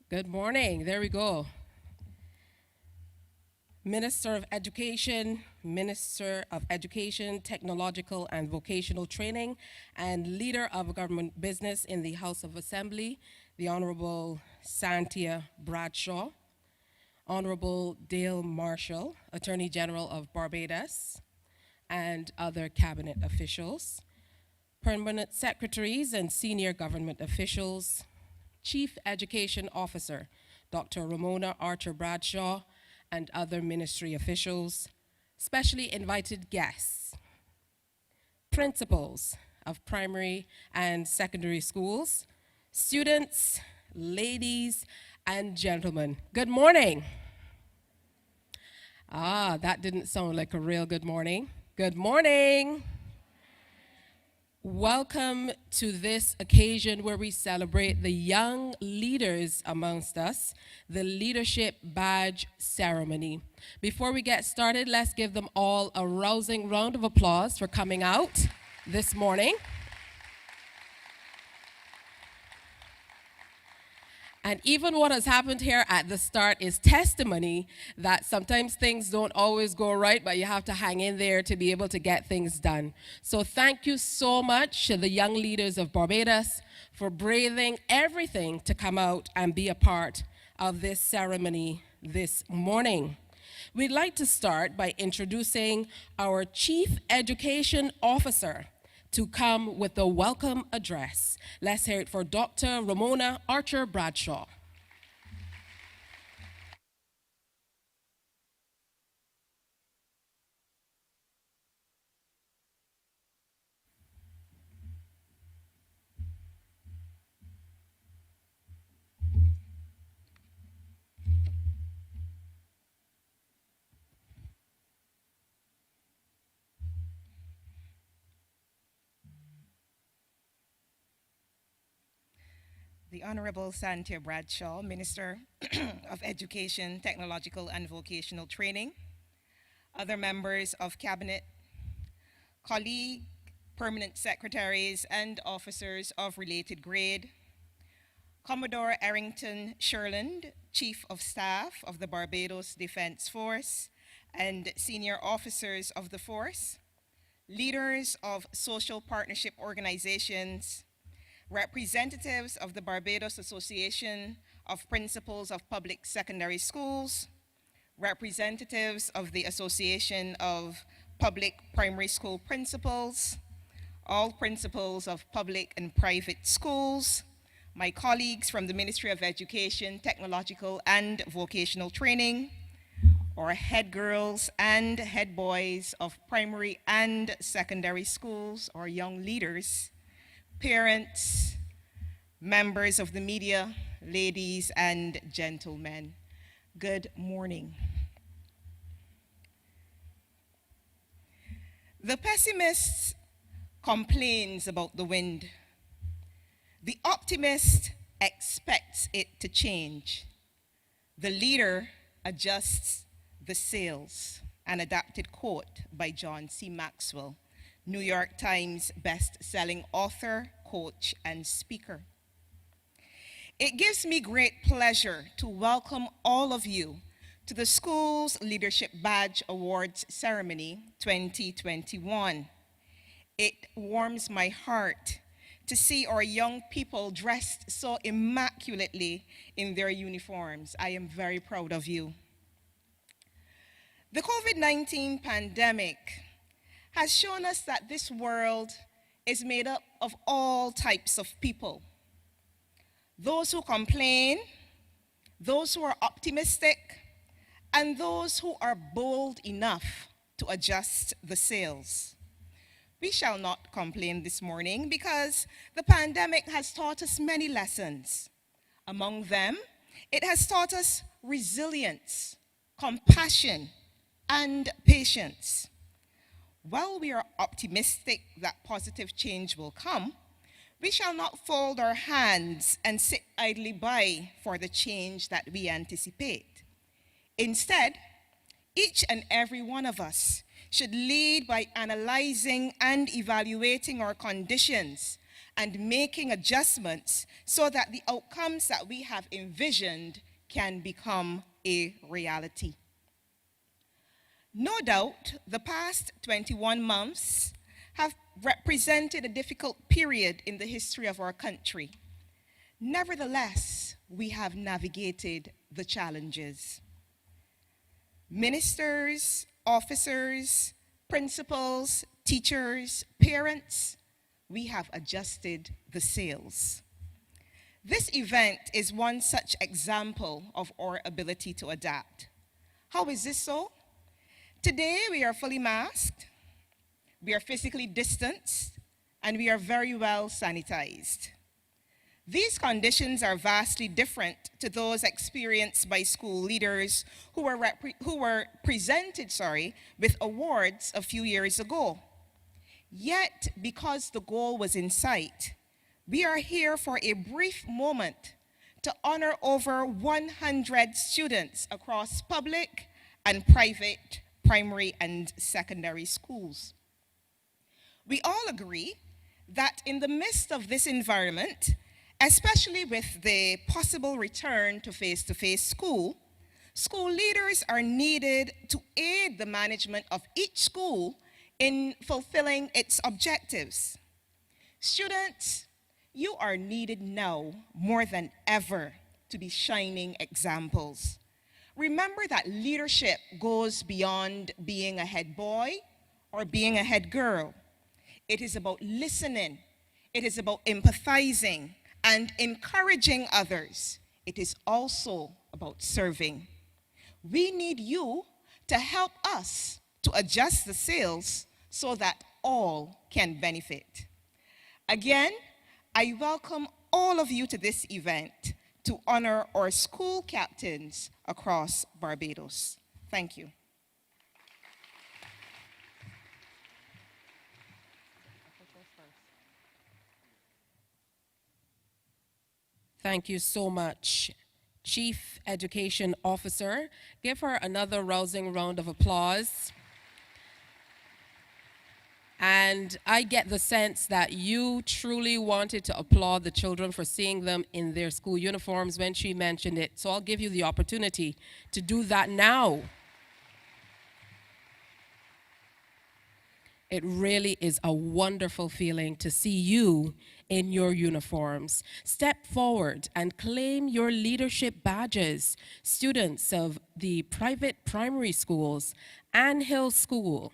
Good morning. There we go. Minister of Education, Technological and Vocational Training, and leader of government business in the House of Assembly, the Honorable Santia Bradshaw, Honorable Dale Marshall, Attorney General of Barbados, and other cabinet officials, permanent secretaries and senior government officials, Chief Education Officer, Dr. Ramona Archer Bradshaw, and other ministry officials, specially invited guests, principals of primary and secondary schools, students, ladies, and gentlemen. Good morning. That didn't sound like a real good morning. Good morning. Welcome to this occasion where we celebrate the young leaders amongst us, the Leadership Badge Ceremony. Before we get started, let's give them all a rousing round of applause for coming out this morning. And even what has happened here at the start is testimony that sometimes things don't always go right, but you have to hang in there to be able to get things done. So thank you so much to the young leaders of Barbados for braving everything to come out and be a part of this ceremony this morning. We'd like to start by introducing our Chief Education Officer to come with the welcome address. Let's hear it for Dr. Ramona Archer Bradshaw. The Honorable Santia Bradshaw, Minister of Education, Technological and Vocational Training, other members of Cabinet, colleague, permanent secretaries, and officers of related grade, Commodore Errington Sherland, Chief of Staff of the Barbados Defense Force, and senior officers of the force, leaders of social partnership organizations, representatives of the Barbados Association of Principals of Public Secondary Schools, representatives of the Association of Public Primary School Principals, all principals of public and private schools, my colleagues from the Ministry of Education, Technological and Vocational Training, or head girls and head boys of primary and secondary schools, or young leaders, parents, members of the media, ladies and gentlemen, good morning. The pessimist complains about the wind. The optimist expects it to change. The leader adjusts the sails, an adapted quote by John C. Maxwell, New York Times best-selling author, coach, and speaker. It gives me great pleasure to welcome all of you to the school's Leadership Badge Awards Ceremony 2021. It warms my heart to see our young people dressed so immaculately in their uniforms. I am very proud of you. The COVID-19 pandemic has shown us that this world is made up of all types of people. Those who complain, those who are optimistic, and those who are bold enough to adjust the sails. We shall not complain this morning because the pandemic has taught us many lessons. Among them, it has taught us resilience, compassion, and patience. While we are optimistic that positive change will come, we shall not fold our hands and sit idly by for the change that we anticipate. Instead, each and every one of us should lead by analyzing and evaluating our conditions and making adjustments so that the outcomes that we have envisioned can become a reality. No doubt, the past 21 months have represented a difficult period in the history of our country. Nevertheless, we have navigated the challenges. Ministers, officers, principals, teachers, parents, we have adjusted the sails. This event is one such example of our ability to adapt. How is this so? Today, we are fully masked, we are physically distanced, and we are very well sanitized. These conditions are vastly different to those experienced by school leaders who were presented with awards a few years ago. Yet, because the goal was in sight, we are here for a brief moment to honor over 100 students across public and private primary and secondary schools. We all agree that in the midst of this environment, especially with the possible return to face-to-face school, school leaders are needed to aid the management of each school in fulfilling its objectives. Students, you are needed now more than ever to be shining examples. Remember that leadership goes beyond being a head boy or being a head girl. It is about listening. It is about empathizing and encouraging others. It is also about serving. We need you to help us to adjust the sails so that all can benefit. Again, I welcome all of you to this event to honor our school captains across Barbados. Thank you. Thank you so much, Chief Education Officer. Give her another rousing round of applause. And I get the sense that you truly wanted to applaud the children for seeing them in their school uniforms when she mentioned it. So I'll give you the opportunity to do that now. It really is a wonderful feeling to see you in your uniforms. Step forward and claim your leadership badges. Students of the private primary schools, Ann Hill School.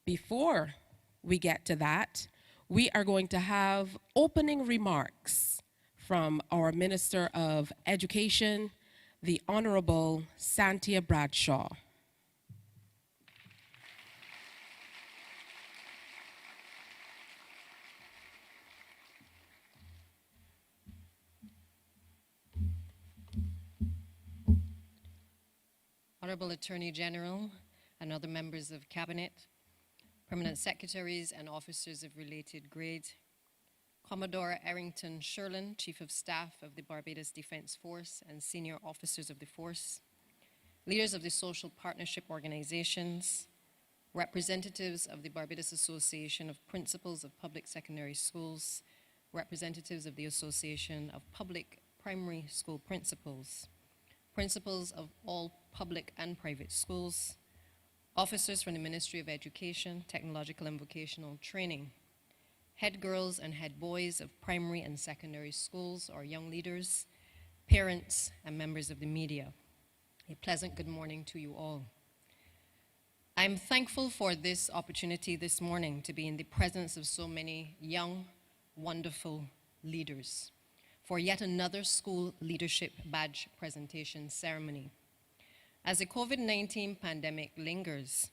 Before we get to that, we are going to have opening remarks from our Minister of Education, the Honorable Santia Bradshaw. Honorable Attorney General and other members of Cabinet, permanent secretaries and officers of related grade, Commodore Errington Sherlin, Chief of Staff of the Barbados Defense Force and senior officers of the force, leaders of the social partnership organizations, representatives of the Barbados Association of Principals of Public Secondary Schools, representatives of the Association of Public Primary School Principals, principals of all public and private schools, officers from the Ministry of Education, Technological and Vocational Training, head girls and head boys of primary and secondary schools or young leaders, parents, and members of the media. A pleasant good morning to you all. I'm thankful for this opportunity this morning to be in the presence of so many young, wonderful leaders for yet another school leadership badge presentation ceremony. As the COVID-19 pandemic lingers,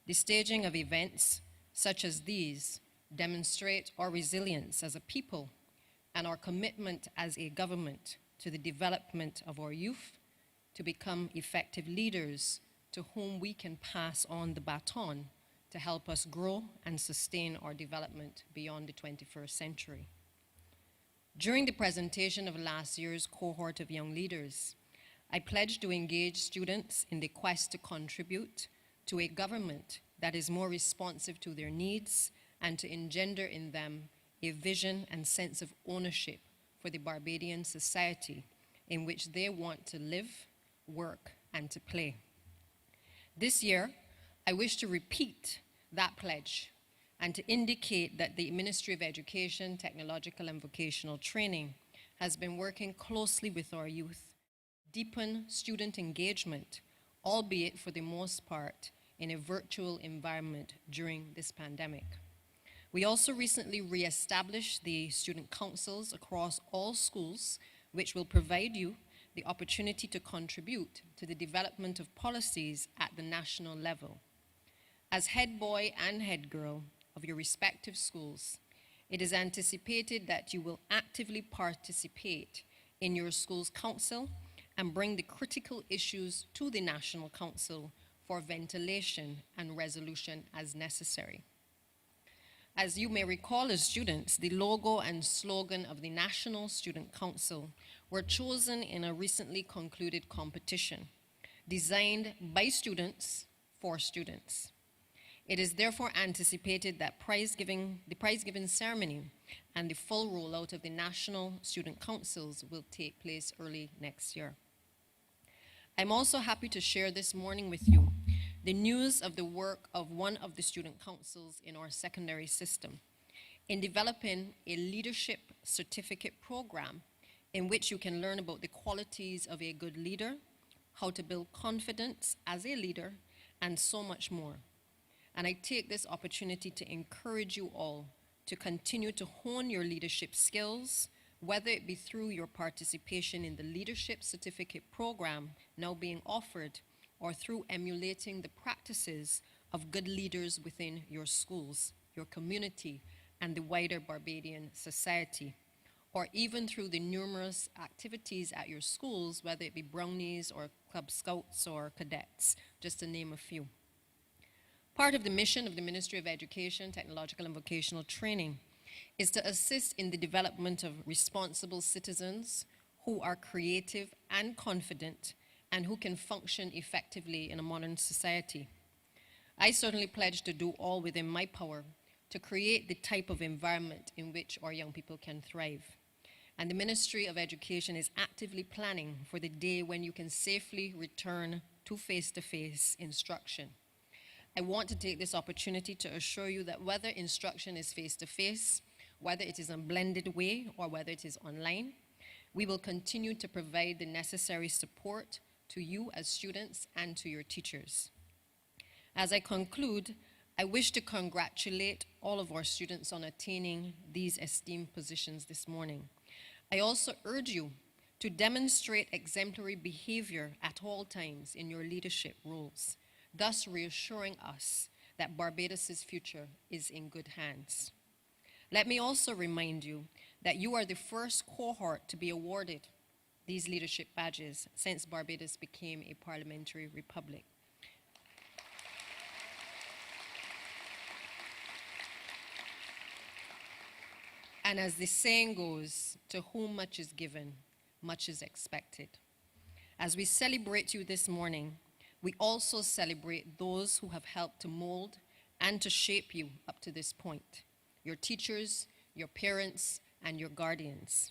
the staging of events such as these demonstrate our resilience as a people and our commitment as a government to the development of our youth to become effective leaders to whom we can pass on the baton to help us grow and sustain our development beyond the 21st century. During the presentation of last year's cohort of young leaders, I pledged to engage students in the quest to contribute to a government that is more responsive to their needs and to engender in them a vision and sense of ownership for the Barbadian society in which they want to live, work, and to play. This year, I wish to repeat that pledge and to indicate that the Ministry of Education, Technological and Vocational Training has been working closely with our youth, deepen student engagement, albeit for the most part in a virtual environment during this pandemic. We also recently re-established the student councils across all schools, which will provide you the opportunity to contribute to the development of policies at the national level. As head boy and head girl of your respective schools, it is anticipated that you will actively participate in your school's council and bring the critical issues to the National Council for ventilation and resolution as necessary. As you may recall as students, the logo and slogan of the National Student Council were chosen in a recently concluded competition designed by students for students. It is therefore anticipated that the prize-giving ceremony and the full rollout of the National Student Councils will take place early next year. I'm also happy to share this morning with you the news of the work of one of the student councils in our secondary system in developing a leadership certificate program in which you can learn about the qualities of a good leader, how to build confidence as a leader, and so much more. And I take this opportunity to encourage you all to continue to hone your leadership skills, whether it be through your participation in the Leadership Certificate Program now being offered, or through emulating the practices of good leaders within your schools, your community, and the wider Barbadian society, or even through the numerous activities at your schools, whether it be Brownies or Club Scouts or Cadets, just to name a few. Part of the mission of the Ministry of Education, Technological and Vocational Training is to assist in the development of responsible citizens who are creative and confident and who can function effectively in a modern society. I certainly pledge to do all within my power to create the type of environment in which our young people can thrive. And the Ministry of Education is actively planning for the day when you can safely return to face-to-face instruction. I want to take this opportunity to assure you that whether instruction is face-to-face, whether it is a blended way, or whether it is online, we will continue to provide the necessary support to you as students and to your teachers. As I conclude, I wish to congratulate all of our students on attaining these esteemed positions this morning. I also urge you to demonstrate exemplary behavior at all times in your leadership roles, thus reassuring us that Barbados' future is in good hands. Let me also remind you that you are the first cohort to be awarded these leadership badges since Barbados became a parliamentary republic. And as the saying goes, to whom much is given, much is expected. As we celebrate you this morning, we also celebrate those who have helped to mold and to shape you up to this point: your teachers, your parents, and your guardians.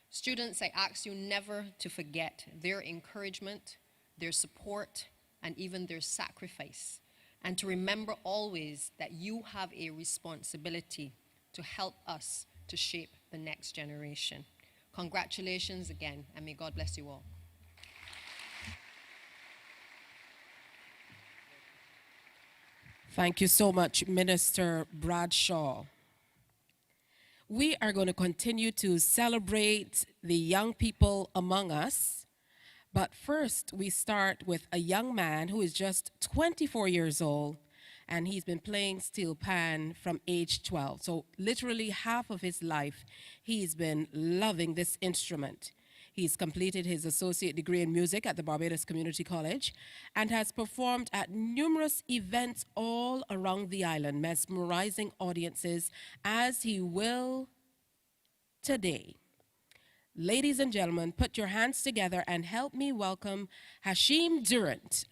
Students, I ask you never to forget their encouragement, their support, and even their sacrifice, and to remember always that you have a responsibility to help us to shape the next generation. Congratulations again, and may God bless you all. Thank you so much, Minister Bradshaw. We are going to continue to celebrate the young people among us. But first, we start with a young man who is just 24 years old, and he's been playing steel pan from age 12. So literally half of his life, he's been loving this instrument. He's completed his associate degree in music at the Barbados Community College and has performed at numerous events all around the island, mesmerizing audiences as he will today. Ladies and gentlemen, put your hands together and help me welcome Hashim Durant.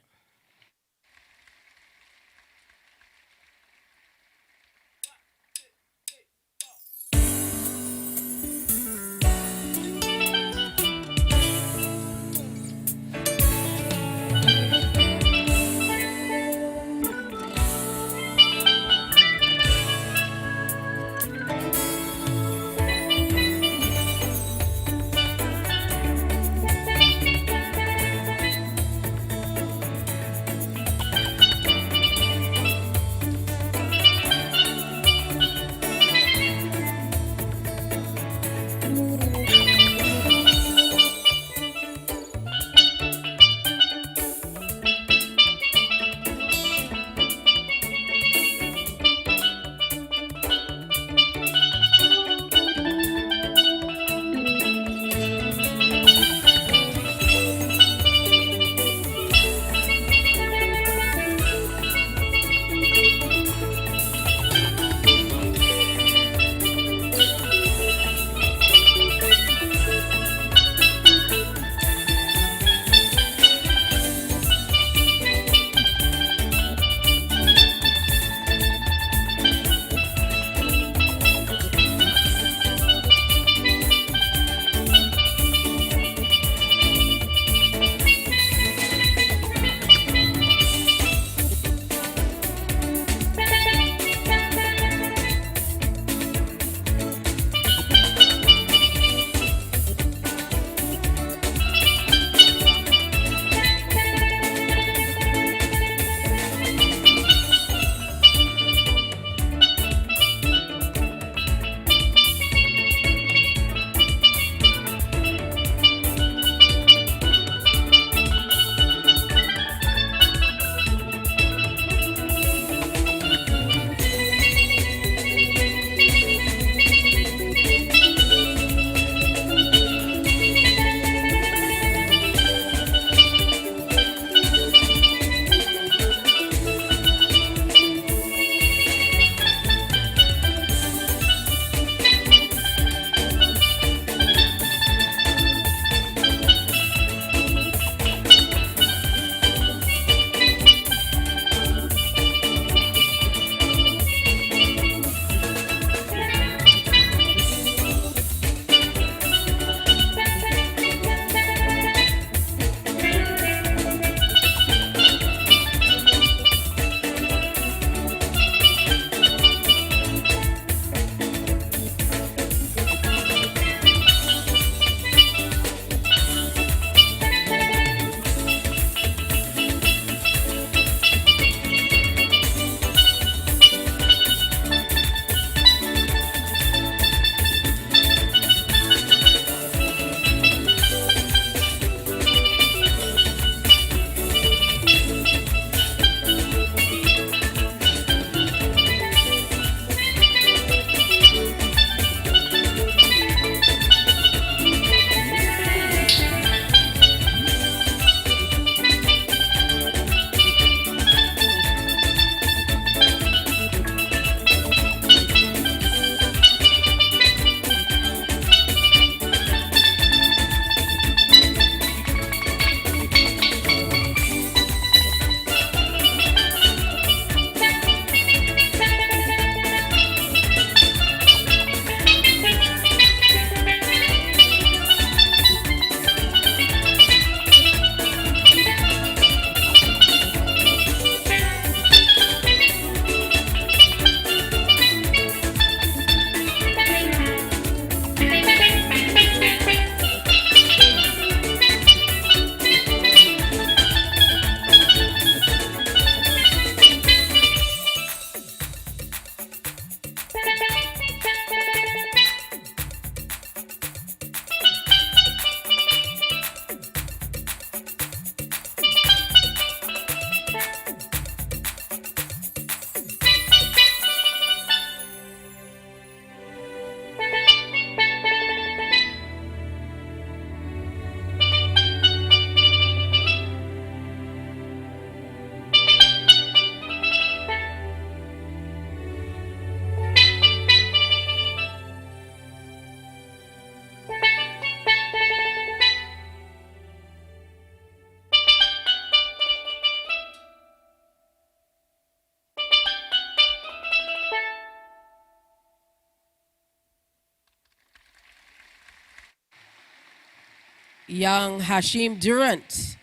Young Hashim Durant,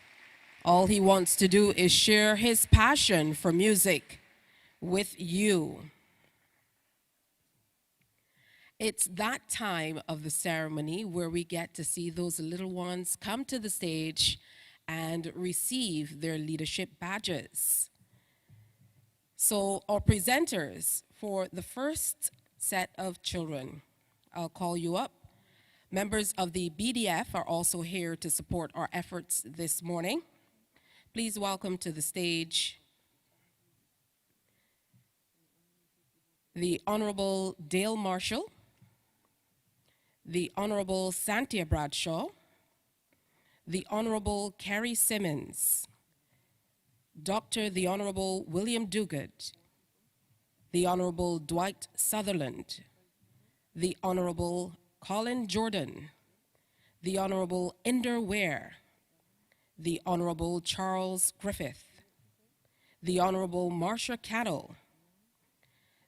all he wants to do is share his passion for music with you. It's that time of the ceremony where we get to see those little ones come to the stage and receive their leadership badges. So our presenters for the first set of children, I'll call you up. Members of the BDF are also here to support our efforts this morning. Please welcome to the stage the Honorable Dale Marshall, the Honorable Santia Bradshaw, the Honorable Carrie Simmons, Dr. the Honorable William Duguid, the Honorable Dwight Sutherland, the Honorable Colin Jordan, the Honorable Inder Ware, the Honorable Charles Griffith, the Honorable Marcia Cattle,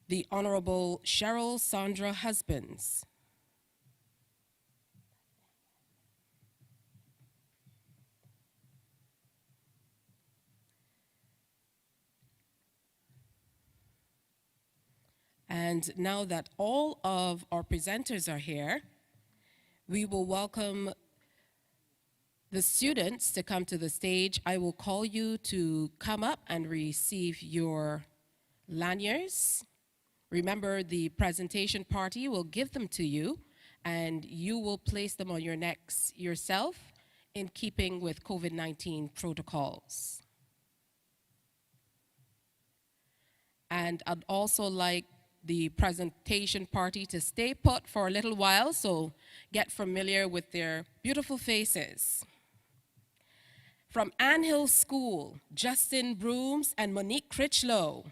the Honorable Cheryl Sandra Husbands, and now that all of our presenters are here, we will welcome the students to come to the stage. I will call you to come up and receive your lanyards. Remember, the presentation party will give them to you, and you will place them on your necks yourself in keeping with COVID-19 protocols. And I'd also like the presentation party to stay put for a little while, so get familiar with their beautiful faces. From Ann Hill School, Justin Brooms and Monique Critchlow.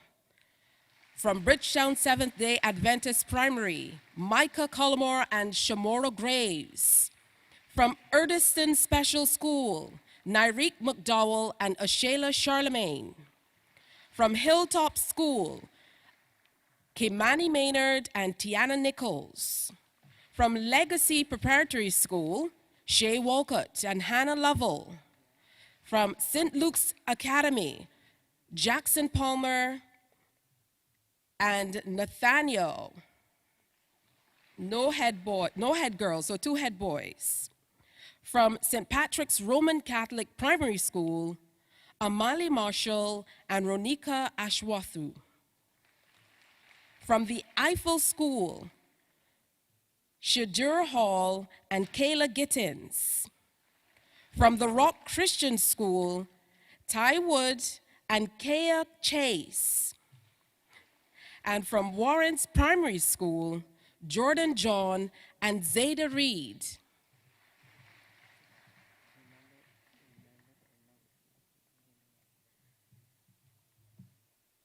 From Bridgetown Seventh-day Adventist Primary, Micah Collmore and Shamora Graves. From Erdiston Special School, Nyreek McDowell and Ashayla Charlemagne. From Hilltop School, Kimani Maynard and Tiana Nichols. From Legacy Preparatory School, Shay Walcott and Hannah Lovell. From St. Luke's Academy, Jackson Palmer and Nathaniel. No head girls, so 2 head boys. From St. Patrick's Roman Catholic Primary School, Amali Marshall and Ronika Ashwathu. From the Eiffel School, Shadur Hall and Kayla Gittins. From the Rock Christian School, Ty Wood and Kaya Chase. And from Warren's Primary School, Jordan John and Zayda Reed.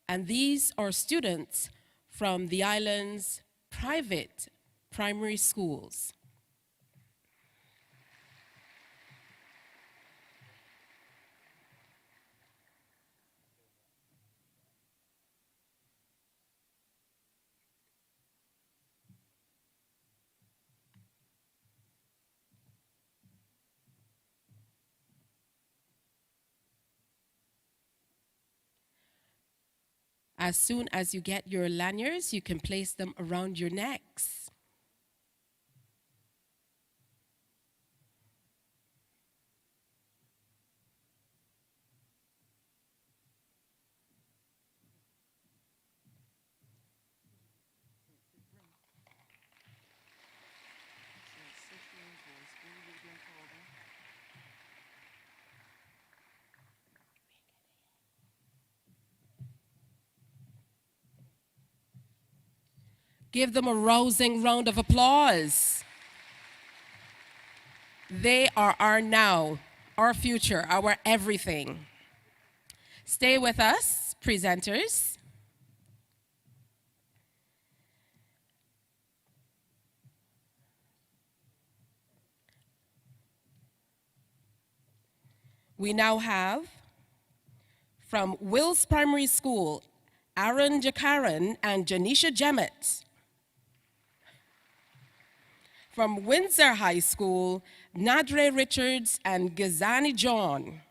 And these are students from the island's private primary schools. As soon as you get your lanyards, you can place them around your necks. Give them a rousing round of applause. They are our now, our future, our everything. Stay with us, presenters. We now have from Wills Primary School, Aaron Jakaran and Janisha Jemmett. From Windsor High School, Nadre Richards and Gazani John.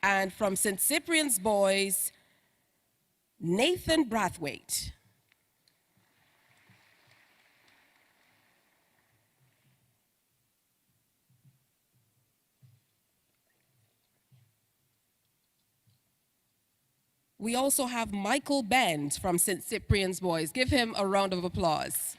And from St. Cyprian's Boys, Nathan Brathwaite. We also have Michael Bend from St. Cyprian's Boys. Give him a round of applause.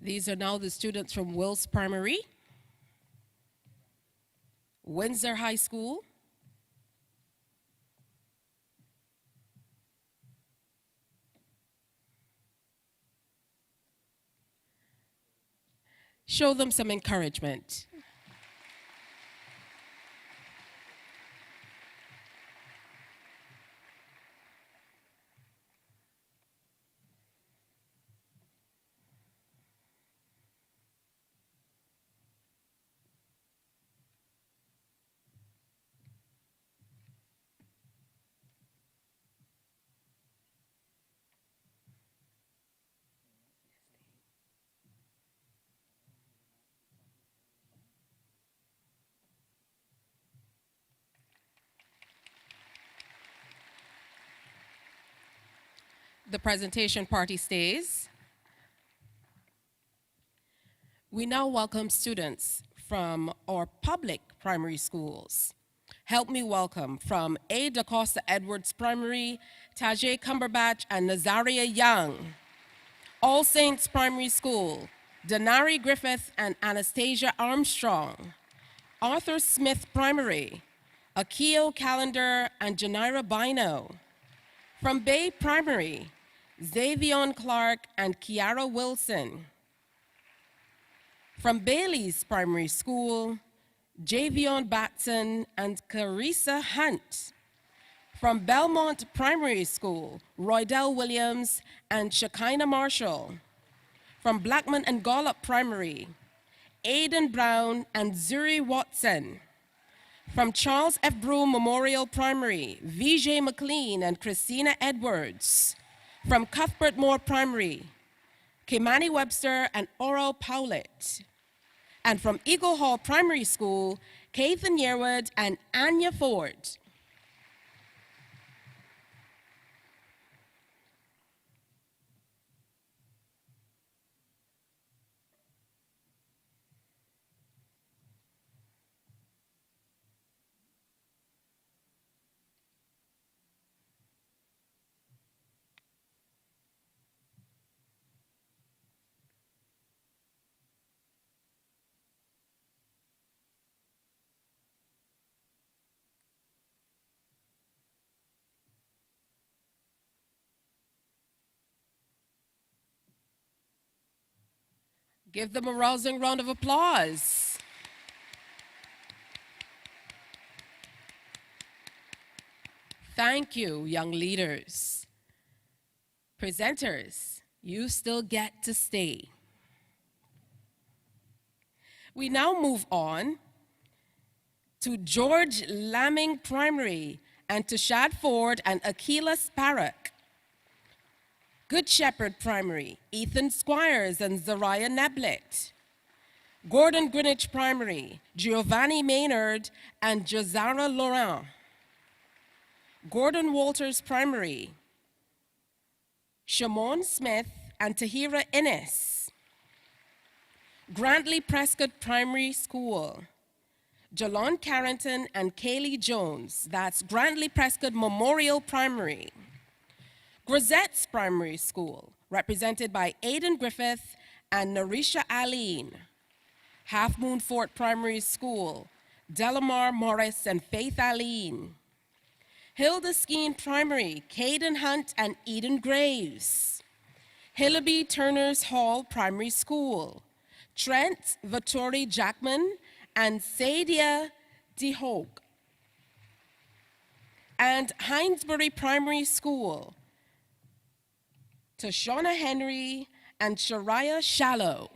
These are now the students from Wills Primary, Windsor High School, show them some encouragement. The presentation party stays. We now welcome students from our public primary schools. Help me welcome from A. DaCosta Edwards Primary, Tajay Cumberbatch and Nazaria Young. All Saints Primary School, Denari Griffith and Anastasia Armstrong. Arthur Smith Primary, Akio Calendar and Janira Bino. From Bay Primary, Xavion Clark and Kiara Wilson. From Bailey's Primary School, Javion Batson and Carissa Hunt. From Belmont Primary School, Roydell Williams and Shekinah Marshall. From Blackman and Gollop Primary, Aidan Brown and Zuri Watson. From Charles F. Broom Memorial Primary, Vijay McLean and Christina Edwards. From Cuthbert Moore Primary, Kimani Webster and Oral Powlett. And from Eagle Hall Primary School, Kathan Yearwood and Anya Ford. Give them a rousing round of applause. Thank you, young leaders. Presenters, you still get to stay. We now move on to George Lamming Primary and to Shad Ford and Akila Sparrock. Good Shepherd Primary, Ethan Squires and Zariah Neblett. Gordon Greenwich Primary, Giovanni Maynard and Jazara Laurent. Gordon Walters Primary, Shamon Smith and Tahira Innes. Grantley Prescott Primary School, Jalon Carrington and Kaylee Jones. That's Grantley Prescott Memorial Primary. Grisette's Primary School, represented by Aidan Griffith and Narisha Aline. Half Moon Fort Primary School, Delamar Morris and Faith Aline. Hilda Skeen Primary, Caden Hunt and Eden Graves. Hillaby Turner's Hall Primary School, Trent Vittori Jackman and Sadia DeHogue. and Hinesbury Primary School, to Shauna Henry and Shariah Shallow.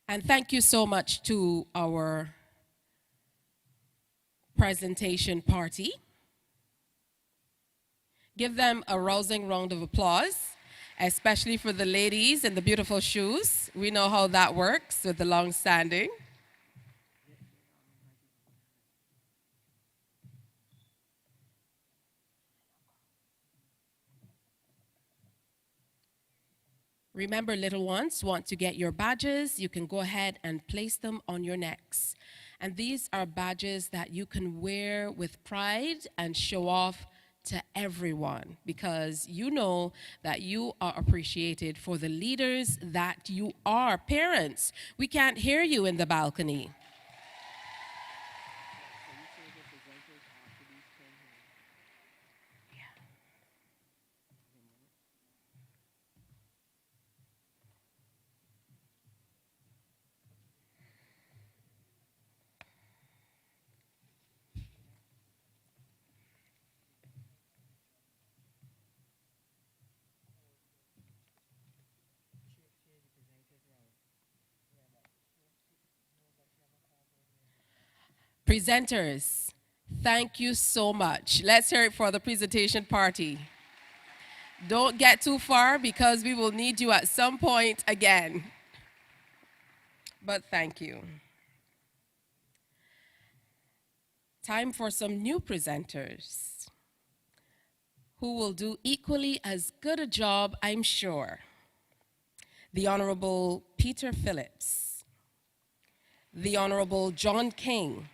And thank you so much to our presentation party. Give them a rousing round of applause, especially for the ladies in the beautiful shoes. We know how that works with the long standing. Remember, little ones, once you get your badges, you can go ahead and place them on your necks. And these are badges that you can wear with pride and show off to everyone, because you know that you are appreciated for the leaders that you are. Parents, we can't hear you in the balcony. Presenters, thank you so much. Let's hear it for the presentation party. Don't get too far because we will need you at some point again. But thank you. Time for some new presenters who will do equally as good a job, I'm sure. The Honorable Peter Phillips, the Honorable John King,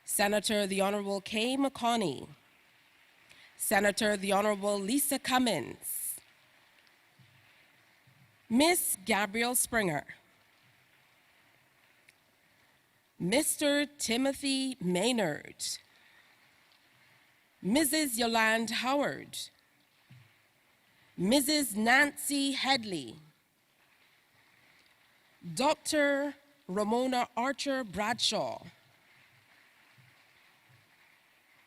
Senator the Honorable Kay McConney, Senator the Honorable Lisa Cummins, Miss Gabrielle Springer, Mr. Timothy Maynard, Mrs. Yolande Howard, Mrs. Nancy Headley, Dr. Ramona Archer Bradshaw,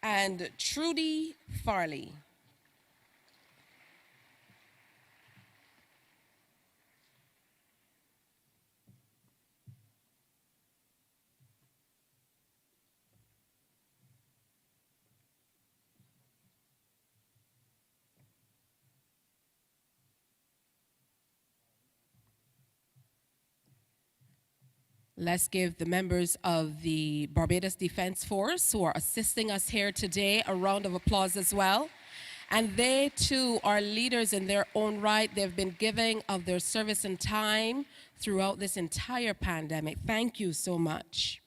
and Trudy Farley. Let's give the members of the Barbados Defense Force who are assisting us here today a round of applause as well. And they too are leaders in their own right. They've been giving of their service and time throughout this entire pandemic. Thank you so much.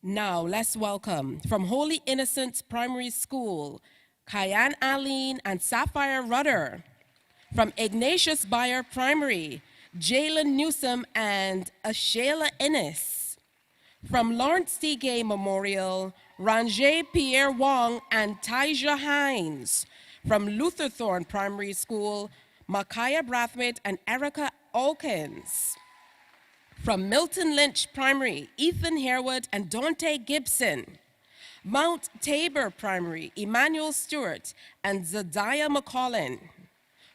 Now let's welcome from Holy Innocents Primary School, Kyan Aline and Sapphire Rudder. From Ignatius Bayer Primary, Jalen Newsom and Ashayla Innes. From Lawrence T. Gay Memorial, Ranger Pierre Wong and Tyja Hines. From Luther Thorne Primary School, Makaya Brathwaite and Erica Elkins. From Milton Lynch Primary, Ethan Harewood and Dante Gibson. Mount Tabor Primary, Emmanuel Stewart and Zadiah McCollin.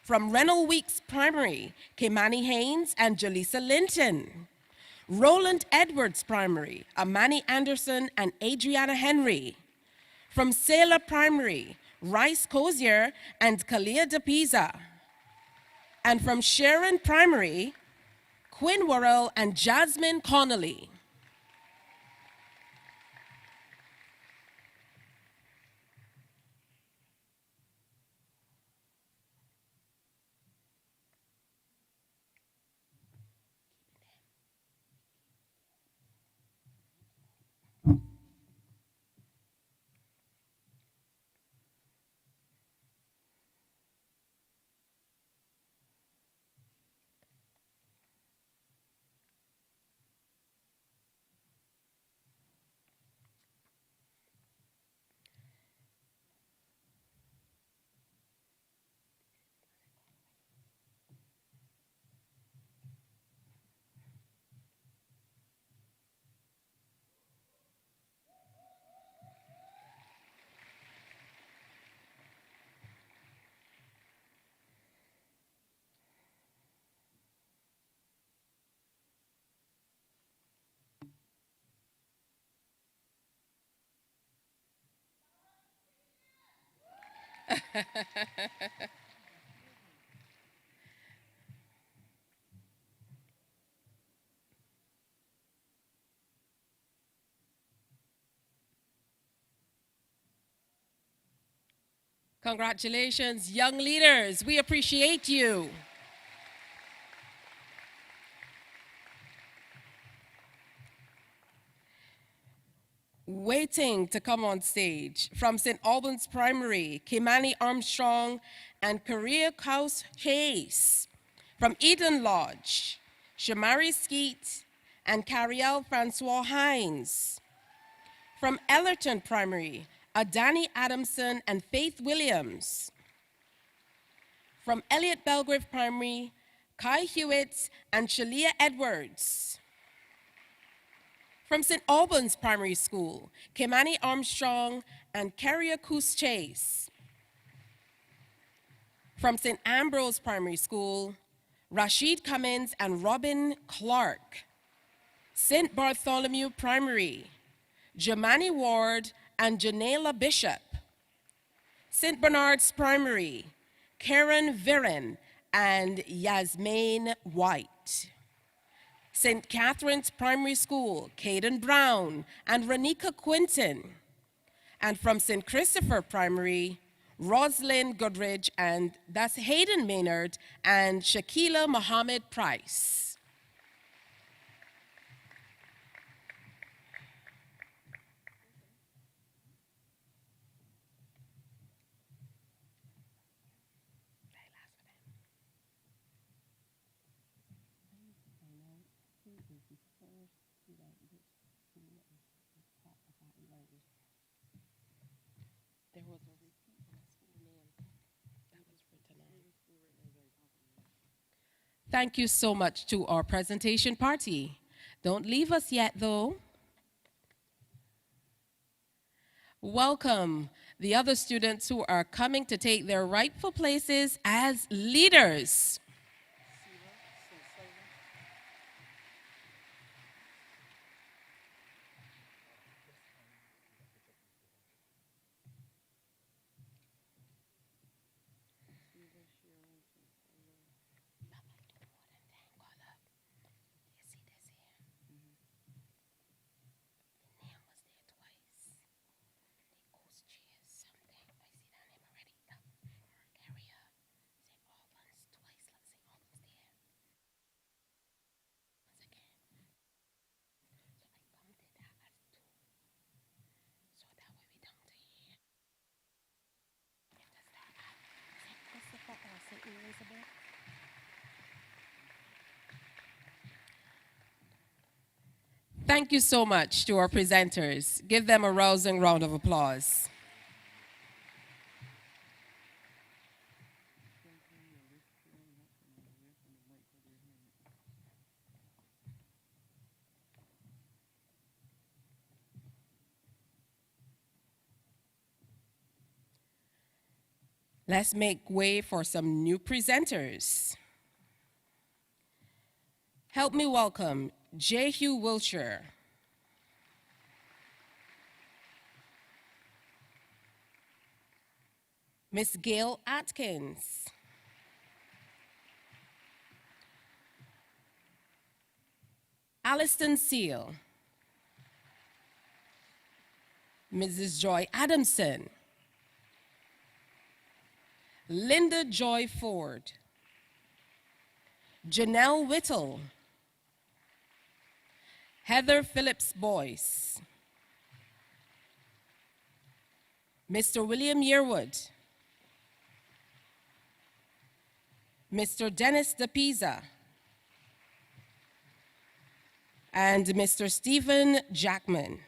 From Rennell Weeks Primary, Kimani Haynes and Jaleesa Linton. Roland Edwards Primary, Amani Anderson and Adriana Henry. From Sailor Primary, Rice Cozier and Kalia DePisa. And from Sharon Primary, Quinn Worrell and Jasmine Connolly. Congratulations, young leaders. We appreciate you. Waiting to come on stage from St. Albans Primary, Kimani Armstrong and Korea House Chase. From Eden Lodge, Shamari Skeet and Cariel Francois Hines. From Ellerton Primary, Adani Adamson and Faith Williams. From Elliott Belgrave Primary, Kai Hewitt and Shalia Edwards. From St. Albans Primary School, Kimani Armstrong and Kyriakus Chase. From St. Ambrose Primary School, Rashid Cummins and Robin Clark. St. Bartholomew Primary, Jamani Ward and Janela Bishop. St. Bernard's Primary, Karen Viren and Yasmin White. St. Catherine's Primary School, Caden Brown and Ranika Quinton. And from St. Christopher Primary, Roslyn Goodridge, and that's Hayden Maynard and Shakila Mohammed Price. There was a repeat in the school name that was written on. Thank you so much to our presentation party. Don't leave us yet, though. Welcome the other students who are coming to take their rightful places as leaders. Thank you so much to our presenters. Give them a rousing round of applause. Let's make way for some new presenters. Help me welcome Jehu Wilshire. Miss Gail Atkins. Alliston Seal. Mrs. Joy Adamson. Linda Joy Ford. Janelle Whittle. Heather Phillips Boyce. Mr. William Yearwood. Mr. Dennis DePisa. And Mr. Stephen Jackman.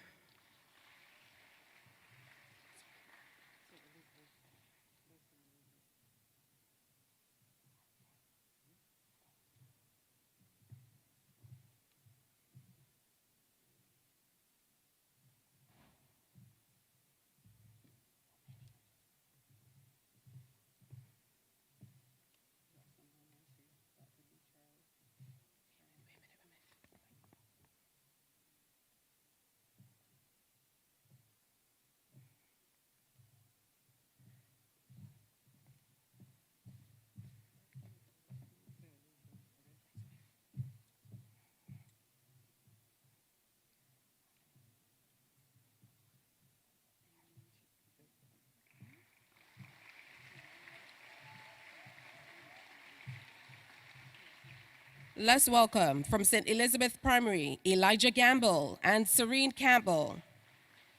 Let's welcome from St. Elizabeth Primary, Elijah Gamble and Serene Campbell.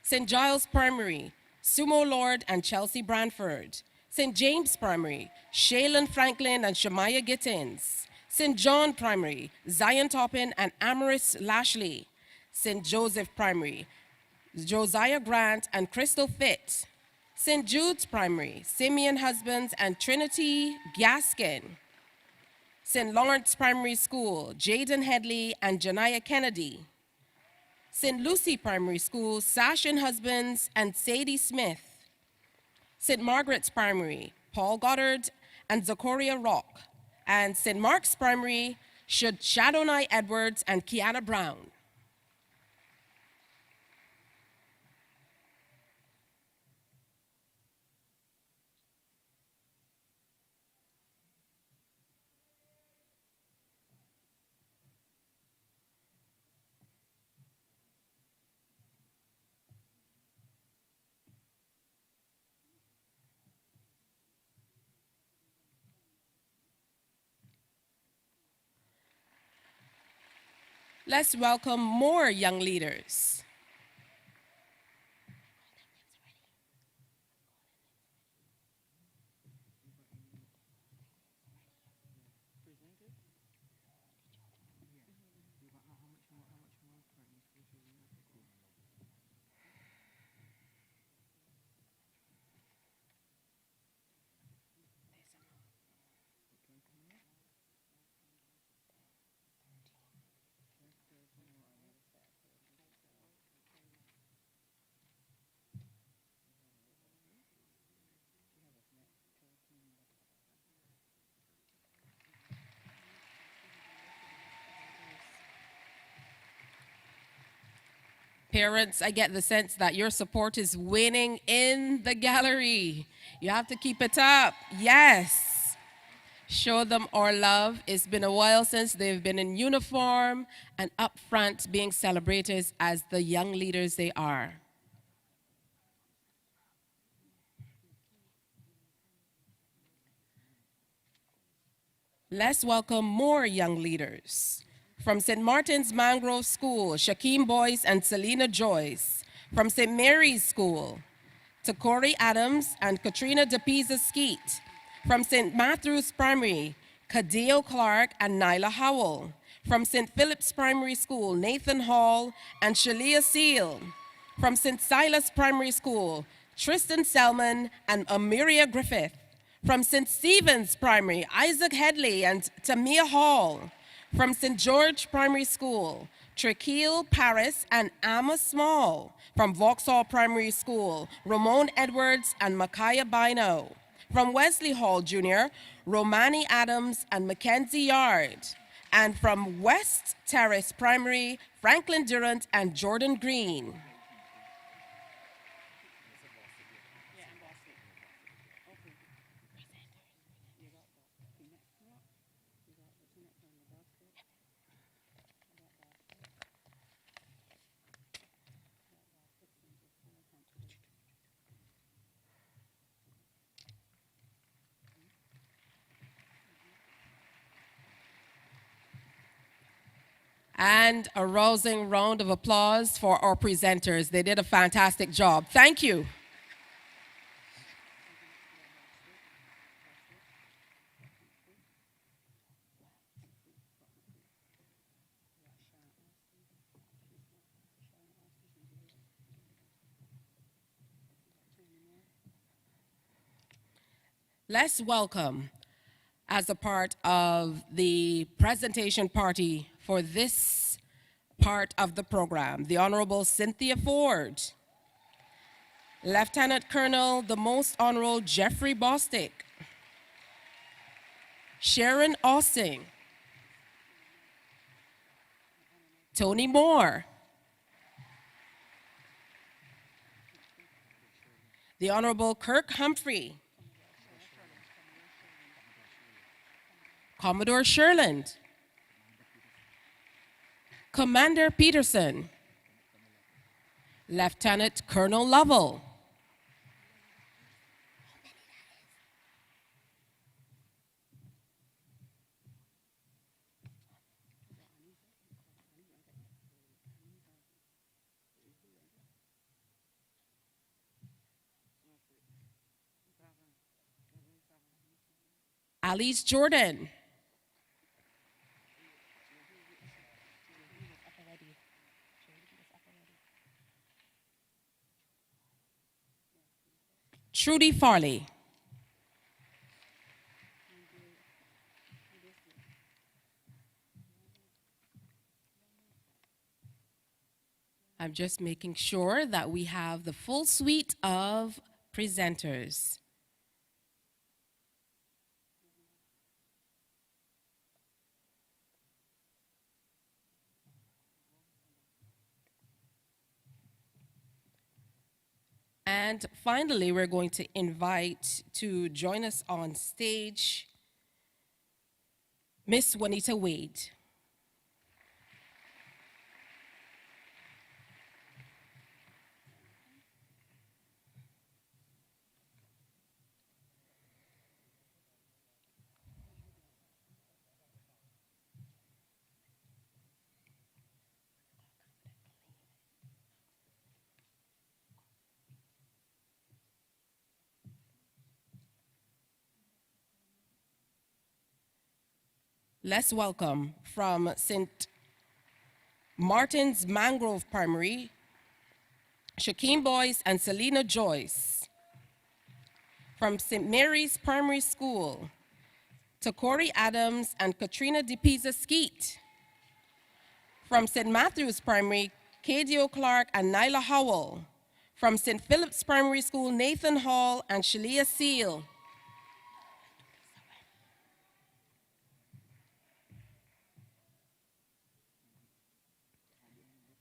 St. Giles Primary, Sumo Lord and Chelsea Branford. St. James Primary, Shaylin Franklin and Shamaya Gittins. St. John Primary, Zion Toppin and Amaris Lashley. St. Joseph Primary, Josiah Grant and Crystal Fitt. St. Jude's Primary, Simeon Husbands and Trinity Gaskin. St. Lawrence Primary School, Jaden Headley and Janiyah Kennedy. St. Lucy Primary School, Sashin Husbands and Sadie Smith. St. Margaret's Primary, Paul Goddard and Zachoria Rock. And St. Mark's Primary, Shadonai Edwards and Kiana Brown. Let's welcome more young leaders. Parents, I get the sense that your support is winning in the gallery. You have to keep it up. Yes. Show them our love. It's been a while since they've been in uniform and up front being celebrated as the young leaders they are. Let's welcome more young leaders. From St. Martin's Mangrove School, Shaquem Boyce and Selena Joyce. From St. Mary's School, to Corey Adams and Katrina DePisa Skeet. From St. Matthew's Primary, Kadeo Clark and Nyla Howell. From St. Philip's Primary School, Nathan Hall and Shalia Seal. From St. Silas Primary School, Tristan Selman and Amiria Griffith. From St. Stephen's Primary, Isaac Headley and Tamia Hall. From St. George Primary School, Trakeel Paris and Amma Small. From Vauxhall Primary School, Ramon Edwards and Micaiah Bino. From Wesley Hall Jr., Romani Adams and Mackenzie Yard. And from West Terrace Primary, Franklin Durant and Jordan Green. And a rousing round of applause for our presenters. They did a fantastic job. Thank you. Let's welcome, as a part of the presentation party for this part of the program, the Honorable Cynthia Ford, Lieutenant Colonel the Most Honorable Jeffrey Bostick, Sharon Austin, Tony Moore, the Honorable Kirk Humphrey, Commodore Sherland, Commander Peterson, Lieutenant Colonel Lovell, Alice Jordan. Trudy Farley. I'm just making sure that we have the full suite of presenters. And finally, we're going to invite to join us on stage Miss Juanita Wade. Let's welcome from St. Martin's Mangrove Primary, Shaquem Boyce and Selena Joyce. From St. Mary's Primary School, Takori Adams and Katrina DePisa Skeet. From St. Matthew's Primary, Kadio Clark and Nyla Howell. From St. Philip's Primary School, Nathan Hall and Shalia Seal.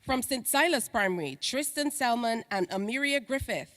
From St. Silas Primary, Tristan Selman and Amiria Griffith.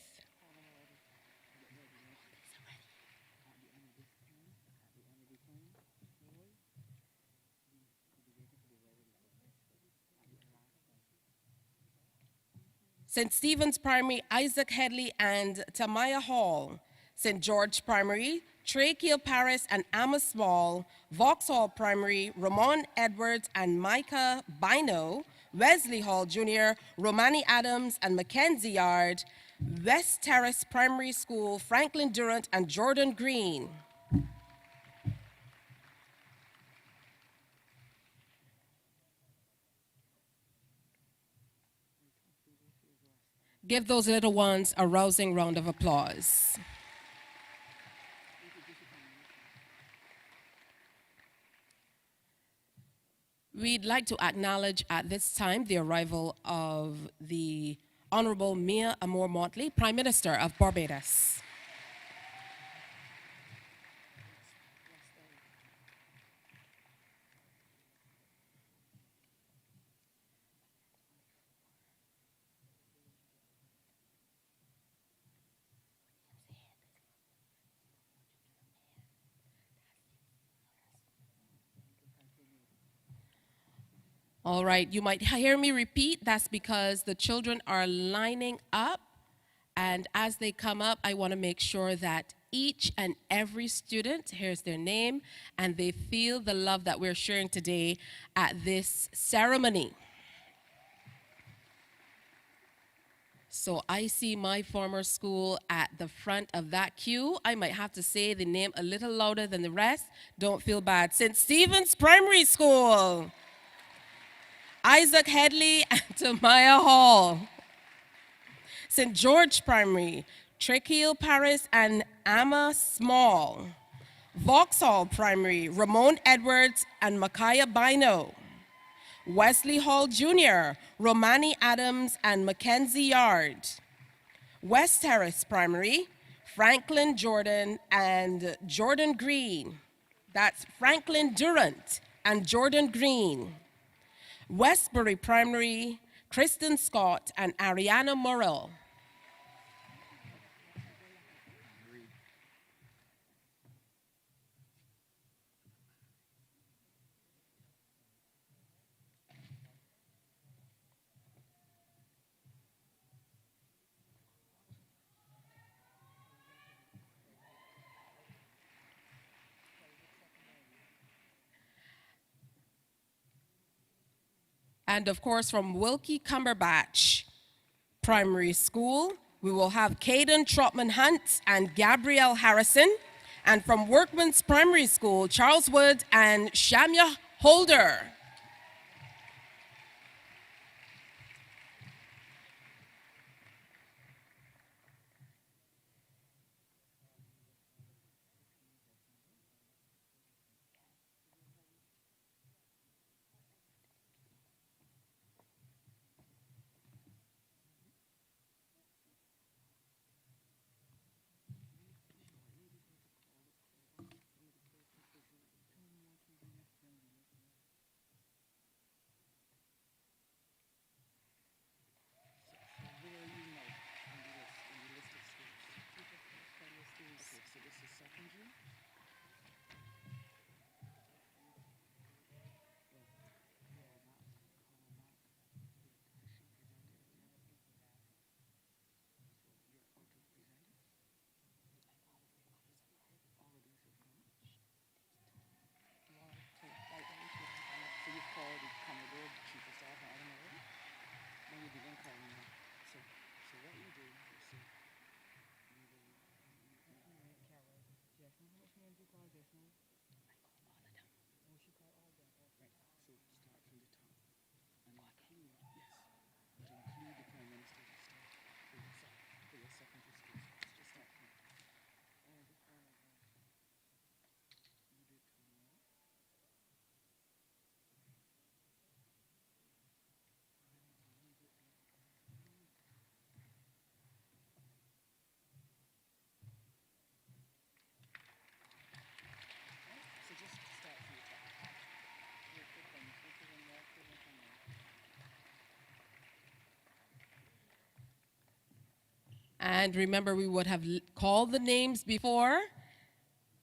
St. Stephen's Primary, Isaac Headley and Tamaya Hall. St. George Primary, Trey Keel Paris and Amma Small. Vauxhall Primary, Ramon Edwards and Micah Bino. Wesley Hall Jr., Romani Adams and Mackenzie Yard. West Terrace Primary School, Franklin Durant and Jordan Green. Give those little ones a rousing round of applause. We'd like to acknowledge at this time the arrival of the Honorable Mia Amour Motley, Prime Minister of Barbados. All right, you might hear me repeat. That's because the children are lining up. And as they come up, I want to make sure that each and every student hears their name and they feel the love that we're sharing today at this ceremony. So I see my former school at the front of that queue. I might have to say the name a little louder than the rest. Don't feel bad. St. Stephen's Primary School. Isaac Headley and Tamaya Hall. St. George Primary, Trekeel Paris and Amma Small. Vauxhall Primary, Ramon Edwards and Micaiah Bino. Wesley Hall Jr., Romani Adams and Mackenzie Yard. West Terrace Primary, Franklin Jordan and Jordan Green. That's Franklin Durant and Jordan Green. Westbury Primary, Kristen Scott and Ariana Morrell. And of course, from Wilkie Cumberbatch Primary School, we will have Caden Trotman Hunt and Gabrielle Harrison. And from Workman's Primary School, Charles Wood and Shamya Holder. And remember, we would have called the names before,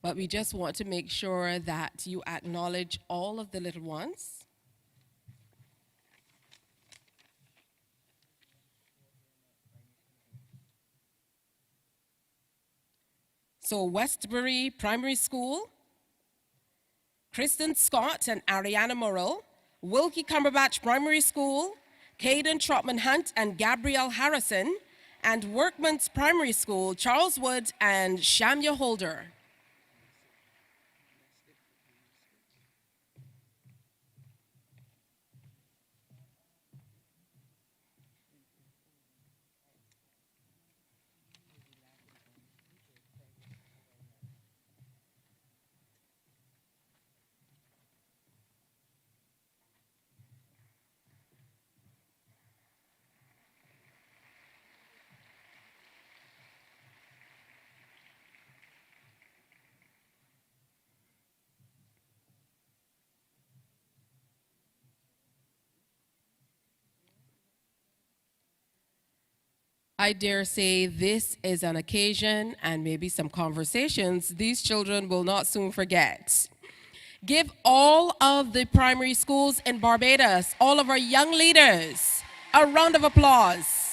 but we just want to make sure that you acknowledge all of the little ones. So Westbury Primary School, Kristen Scott and Ariana Morrill, Wilkie Cumberbatch Primary School, Caden Trotman Hunt and Gabrielle Harrison, and Workman's Primary School, Charles Wood and Shamya Holder. I dare say this is an occasion and maybe some conversations these children will not soon forget. Give all of the primary schools in Barbados, all of our young leaders, a round of applause.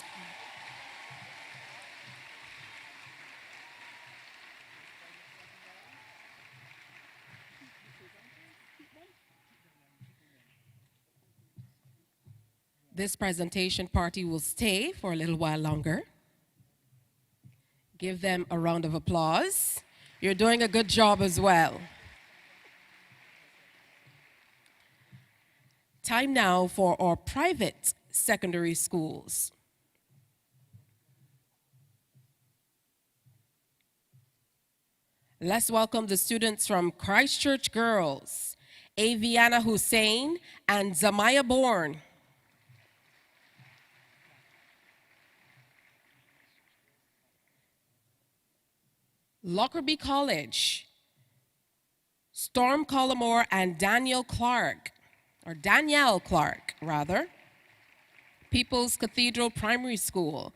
This presentation party will stay for a little while longer. Give them a round of applause. You're doing a good job as well. Time now for our private secondary schools. Let's welcome the students from Christchurch Girls, Aviana Hussein and Zamaya Bourne. Lockerbie College, Storm Collymore and Danielle Clark. People's Cathedral Primary School,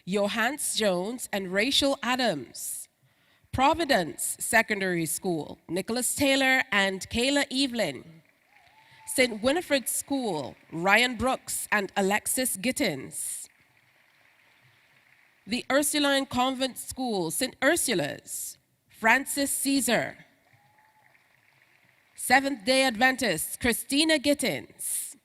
Johannes Jones and Rachel Adams. Providence Secondary School, Nicholas Taylor and Kayla Evelyn. St. Winifred School, Ryan Brooks and Alexis Gittins. The Ursuline Convent School, St. Ursula's, Francis Caesar. Seventh-day Adventists, Christina Gittins.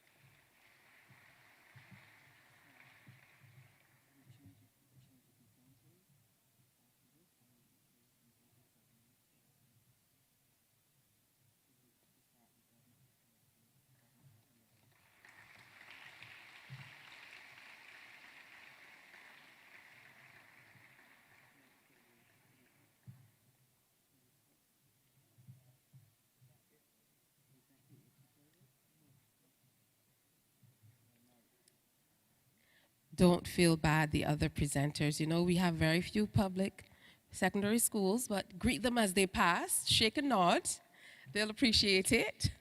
Don't feel bad, the other presenters. You know, we have very few public secondary schools, but greet them as they pass, shake a nod. They'll appreciate it.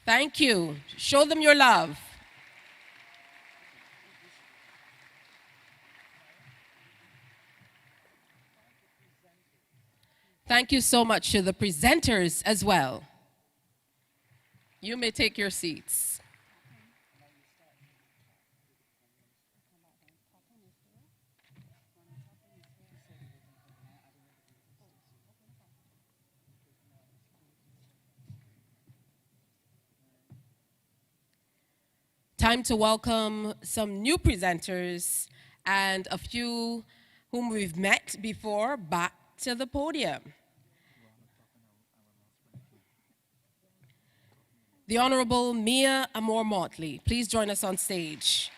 Thank you. Show them your love. Thank you so much to the presenters as well. You may take your seats. Time to welcome some new presenters and a few whom we've met before back to the podium. The Honorable Mia Amor-Motley, please join us on stage.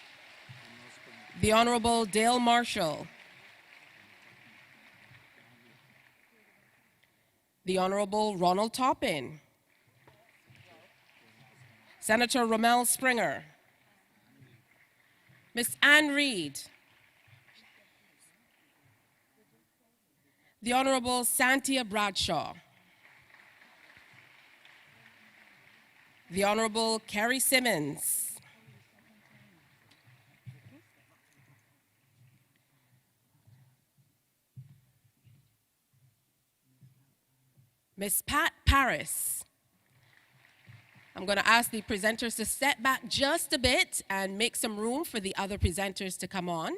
The Honorable Dale Marshall. The Honorable Ronald Toppin. Senator Rommel Springer. Miss Ann Reed. The Honorable Santia Bradshaw. The Honorable Carrie Simmons. Miss Pat Paris. I'm going to ask the presenters to step back just a bit and make some room for the other presenters to come on.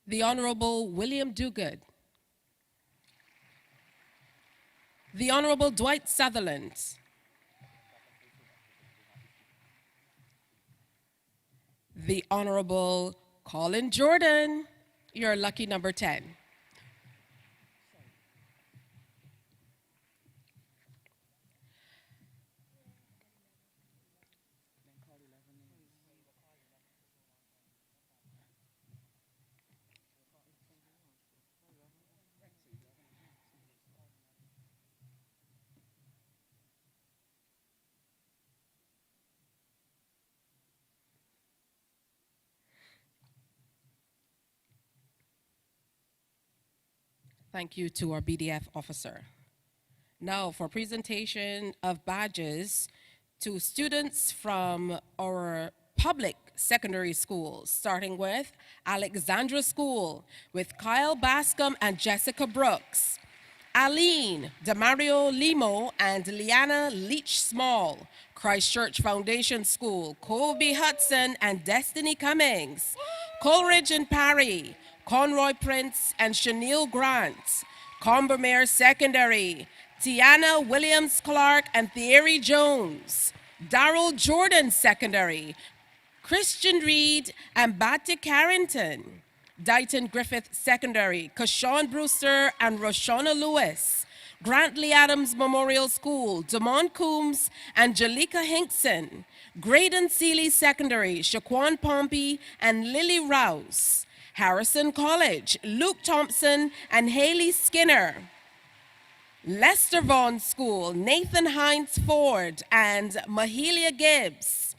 The Honorable William Duguid. The Honorable Dwight Sutherland. The Honorable Colin Jordan. You're lucky number 10. Thank you to our BDF officer. Now for presentation of badges to students from our public secondary schools, starting with Alexandra School with Kyle Bascom and Jessica Brooks. Aline Demario Limo and Liana Leach Small, Christchurch Foundation School, Kobe Hudson and Destiny Cummings. Coleridge and Parry, Conroy Prince and Chanel Grant. Combermere Secondary, Tiana Williams Clark and Thierry Jones. Darrell Jordan Secondary, Christian Reed and Batty Carrington. Dighton Griffith Secondary, Kashawn Brewster and Roshana Lewis. Grantley Adams Memorial School, Damon Coombs and Jalika Hinkson. Graydon Seeley Secondary, Shaquan Pompey and Lily Rouse. Harrison College, Luke Thompson and Haley Skinner. Lester Vaughan School, Nathan Hines Ford and Mahalia Gibbs.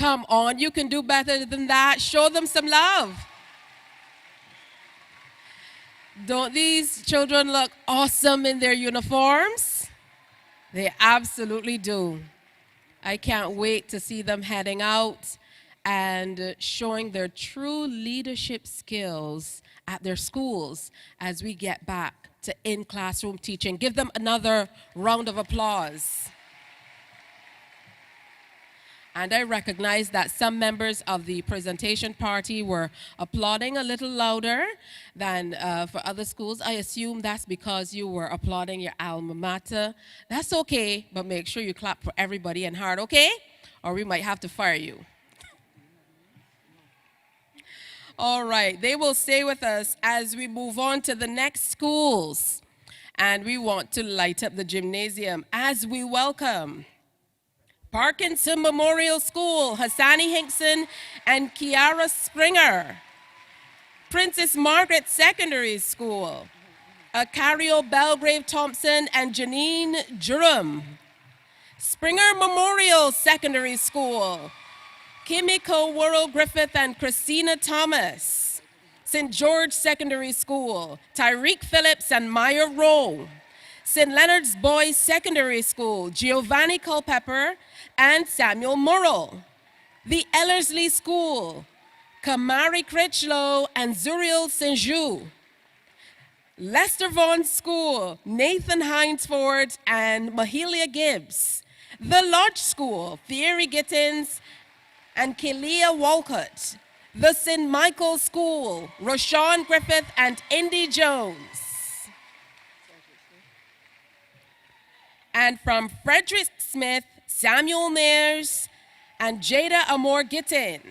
Come on, you can do better than that. Show them some love. Don't these children look awesome in their uniforms? They absolutely do. I can't wait to see them heading out and showing their true leadership skills at their schools as we get back to in-classroom teaching. Give them another round of applause. And I recognize that some members of the presentation party were applauding a little louder than for other schools. I assume that's because you were applauding your alma mater. That's okay, but make sure you clap for everybody and hard, okay? Or we might have to fire you. All right, they will stay with us as we move on to the next schools. And we want to light up the gymnasium as we welcome Parkinson Memorial School, Hassani Hinkson and Kiara Springer. Princess Margaret Secondary School, Acario Belgrave Thompson and Janine Durham. Springer Memorial Secondary School, Kimiko Worrell Griffith and Christina Thomas. St. George Secondary School, Tyreek Phillips and Maya Rowe. St. Leonard's Boys Secondary School, Giovanni Culpepper and Samuel Murrell. The Ellerslie School, Kamari Critchlow and Zuriel Saint-Jou. Lester Vaughan School, Nathan Hinesford and Mahalia Gibbs. The Lodge School, Thierry Gittins and Kelia Walcott. The St. Michael School, Rashawn Griffith and Indy Jones. And from Frederick Smith, Samuel Nares and Jada Amor Gittins.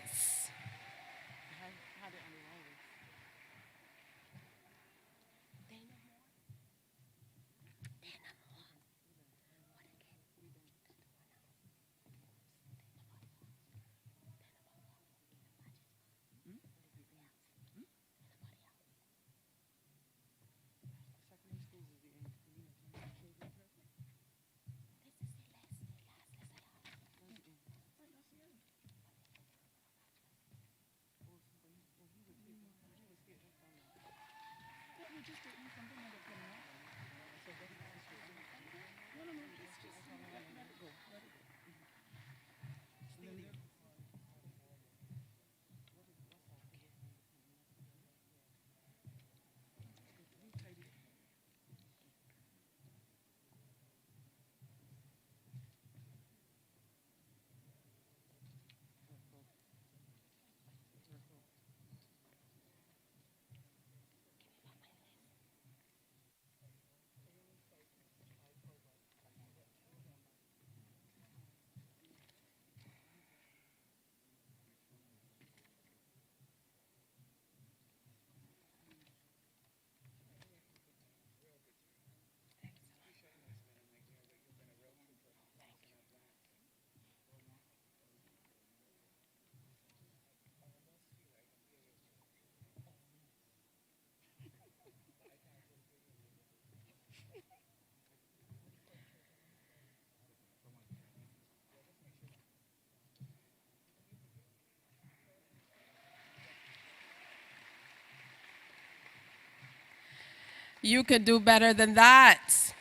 You could do better than that.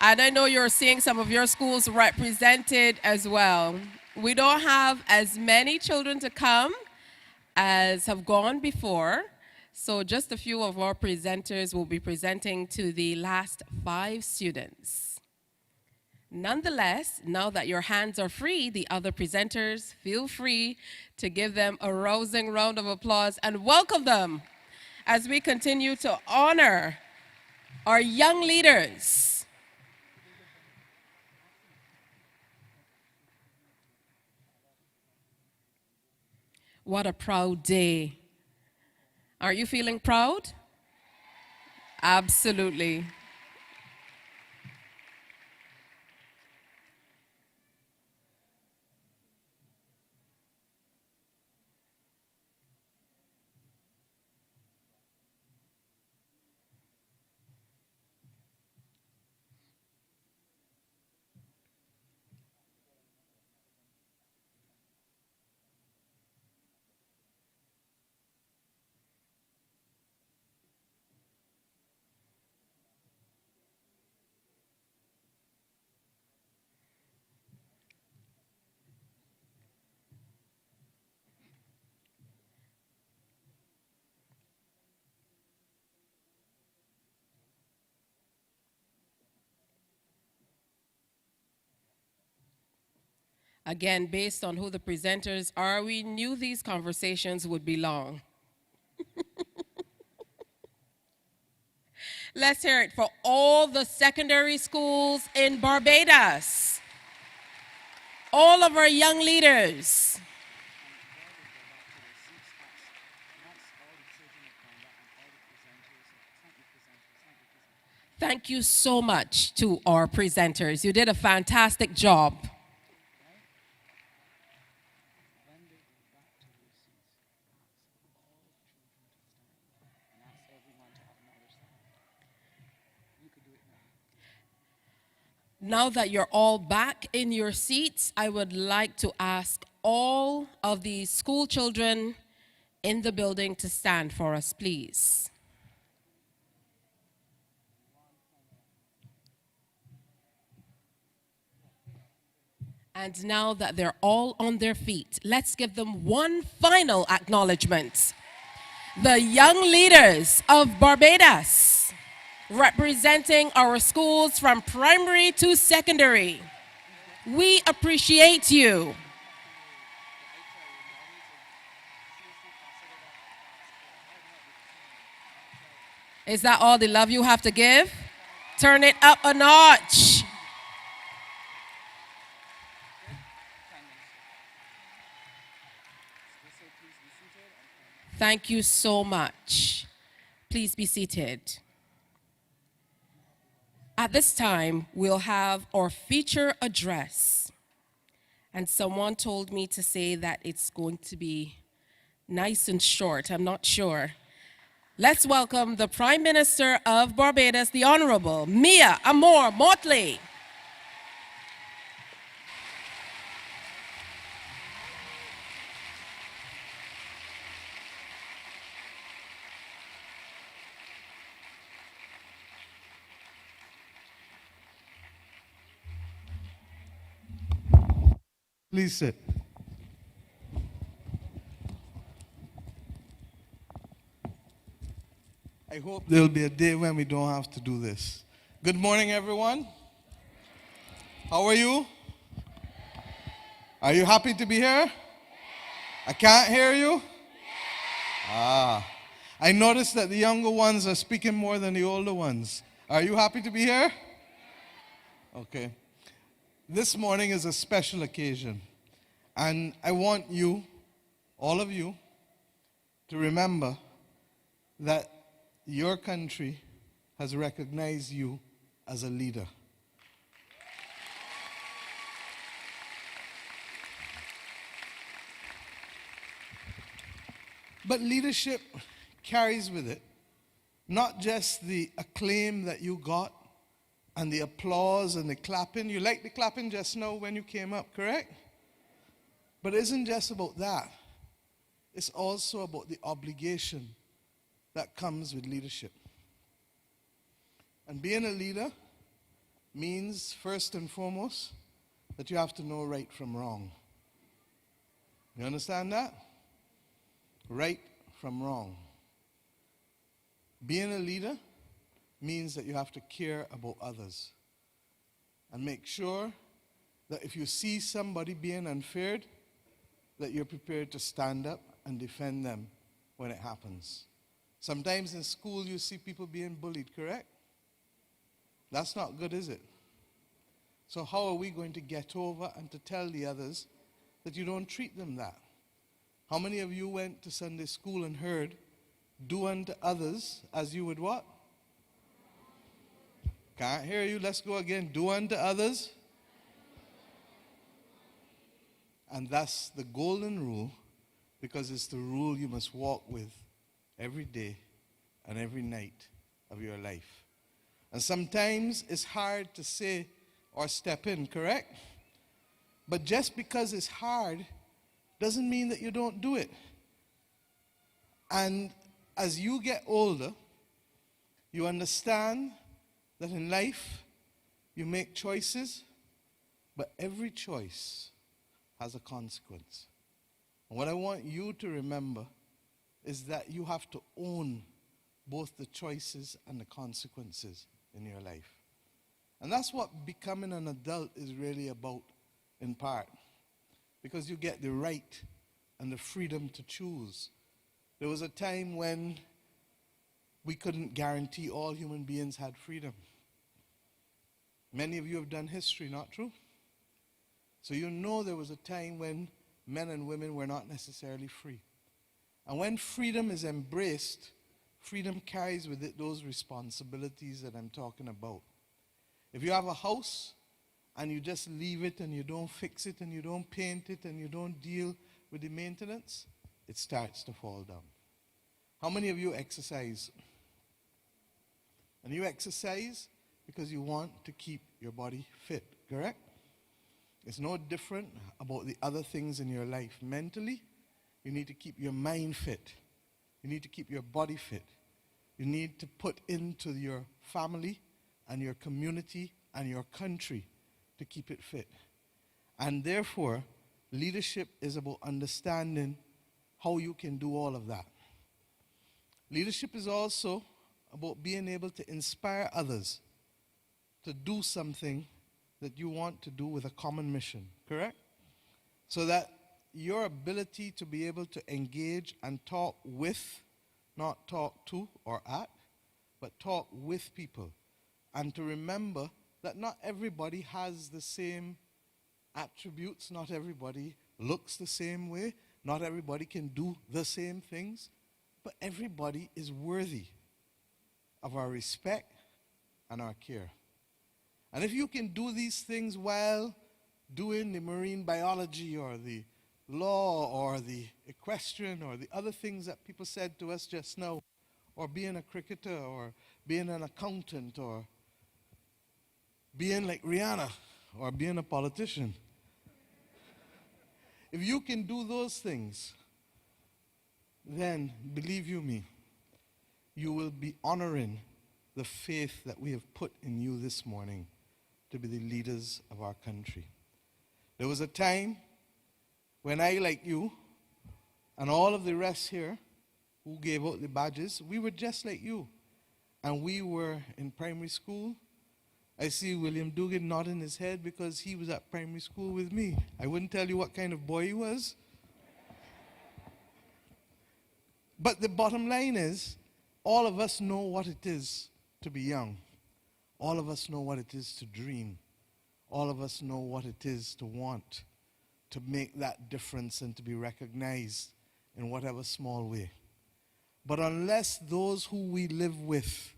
And I know you're seeing some of your schools represented as well. We don't have as many children to come as have gone before. So just a few of our presenters will be presenting to the last 5 students. Nonetheless, now that your hands are free, the other presenters feel free to give them a rousing round of applause and welcome them as we continue to honor our young leaders. What a proud day. Are you feeling proud? Absolutely. Again, based on who the presenters are, we knew these conversations would be long. Let's hear it for all the secondary schools in Barbados. All of our young leaders. Thank you so much to our presenters. You did a fantastic job. Now that you're all back in your seats, I would like to ask all of the school children in the building to stand for us, please. And now that they're all on their feet, let's give them one final acknowledgement. The young leaders of Barbados, representing our schools from primary to secondary. We appreciate you. Is that all the love you have to give? Turn it up a notch. Thank you so much. Please be seated. At this time, we'll have our feature address. And someone told me to say that it's going to be nice and short. I'm not sure. Let's welcome the Prime Minister of Barbados, the Honorable Mia Amor Motley. Please sit. I hope there'll be a day when we don't have to do this. Good morning, everyone. How are you? Are you happy to be here? I can't hear you? I noticed that the younger ones are speaking more than the older ones. Are you happy to be here? Okay. This morning is a special occasion, and I want you, all of you, to remember that your country has recognized you as a leader. But leadership carries with it not just the acclaim that you got and the applause and the clapping. You liked the clapping just now when you came up, correct? But it isn't just about that. It's also about the obligation that comes with leadership. And being a leader means, first and foremost, that you have to know right from wrong. You understand that? Right from wrong. Being a leader means that you have to care about others and make sure that if you see somebody being unfair, that you're prepared to stand up and defend them when it happens. Sometimes in school you see people being bullied, correct? That's not good, is it? So how are we going to get over and to tell the others that you don't treat them that? How many of you went to Sunday school and heard, do unto others as you would what? Can't hear you. Let's go again. Do unto others. And that's the golden rule, because it's the rule you must walk with every day and every night of your life. And sometimes it's hard to say or step in, correct? But just because it's hard doesn't mean that you don't do it. And as you get older, you understand that in life you make choices, but every choice has a consequence. And what I want you to remember is that you have to own both the choices and the consequences in your life. And that's what becoming an adult is really about, in part. because you get the right and the freedom to choose. There was a time when we couldn't guarantee all human beings had freedom. Many of you have done history, not true? So you know there was a time when men and women were not necessarily free. And when freedom is embraced, freedom carries with it those responsibilities that I'm talking about. If you have a house and you just leave it and you don't fix it and you don't paint it and you don't deal with the maintenance, it starts to fall down. How many of you exercise? And you exercise because you want to keep your body fit, correct? It's no different about the other things in your life. Mentally, you need to keep your mind fit. You need to keep your body fit. You need to put into your family and your community and your country to keep it fit. And therefore, leadership is about understanding how you can do all of that. Leadership is also about being able to inspire others to do something that you want to do with a common mission, correct? So that your ability to be able to engage and talk with, not talk to or at, but talk with people. And to remember that not everybody has the same attributes, not everybody looks the same way, not everybody can do the same things, but everybody is worthy of our respect and our care. And if you can do these things while doing the marine biology or the law or the equestrian or the other things that people said to us just now, or being a cricketer or being an accountant or being like Rihanna or being a politician, if you can do those things, then believe you me, you will be honoring the faith that we have put in you this morning to be the leaders of our country. There was a time when I, like you, and all of the rest here who gave out the badges, we were just like you. And we were in primary school. I see William Dugan nodding his head because he was at primary school with me. I wouldn't tell you what kind of boy he was. But the bottom line is, all of us know what it is to be young. All of us know what it is to dream. All of us know what it is to want to make that difference and to be recognized in whatever small way. But unless those who we live with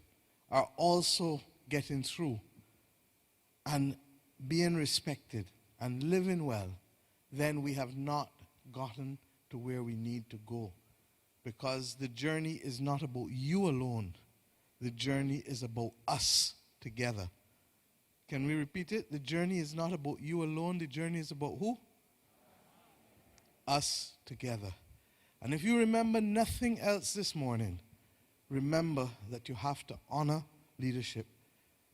are also getting through and being respected and living well, then we have not gotten to where we need to go. Because the journey is not about you alone. The journey is about us together. Can we repeat it? The journey is not about you alone. The journey is about who? Us together. And if you remember nothing else this morning, remember that you have to honor leadership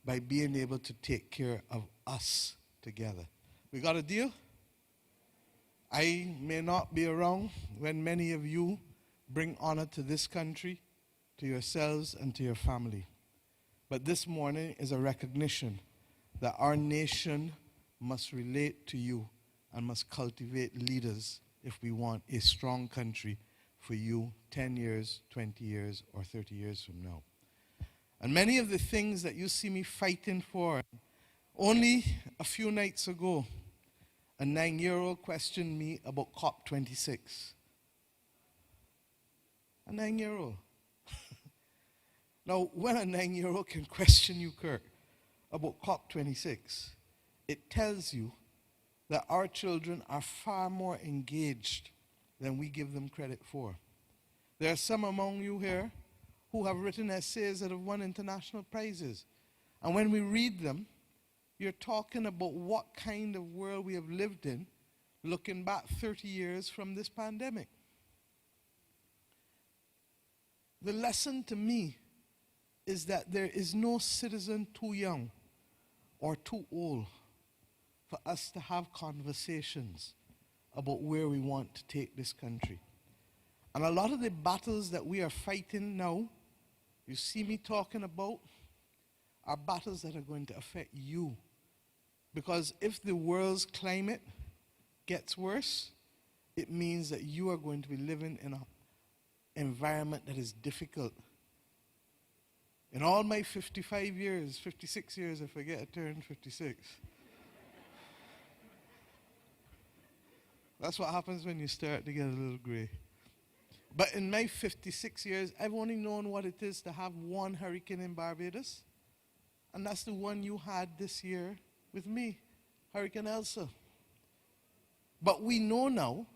by being able to take care of us together. We got a deal? I may not be around when many of you bring honor to this country, to yourselves, and to your family. But this morning is a recognition that our nation must relate to you and must cultivate leaders if we want a strong country for you 10 years, 20 years, or 30 years from now. And many of the things that you see me fighting for, only a few nights ago, a 9-year-old questioned me about COP26. A 9-year-old. Now, when a 9-year-old can question you, Kirk, about COP26, it tells you that our children are far more engaged than we give them credit for. There are some among you here who have written essays that have won international prizes. And when we read them, you're talking about what kind of world we have lived in looking back 30 years from this pandemic. The lesson to me is that there is no citizen too young or too old for us to have conversations about where we want to take this country. And a lot of the battles that we are fighting now, you see me talking about, are battles that are going to affect you. Because if the world's climate gets worse, it means that you are going to be living in an environment that is difficult. In all my 55 years, 56 years, I forget I turned 56. That's what happens when you start to get a little gray. But in my 56 years, I've only known what it is to have one hurricane in Barbados. And that's the one you had this year with me, Hurricane Elsa. But we know now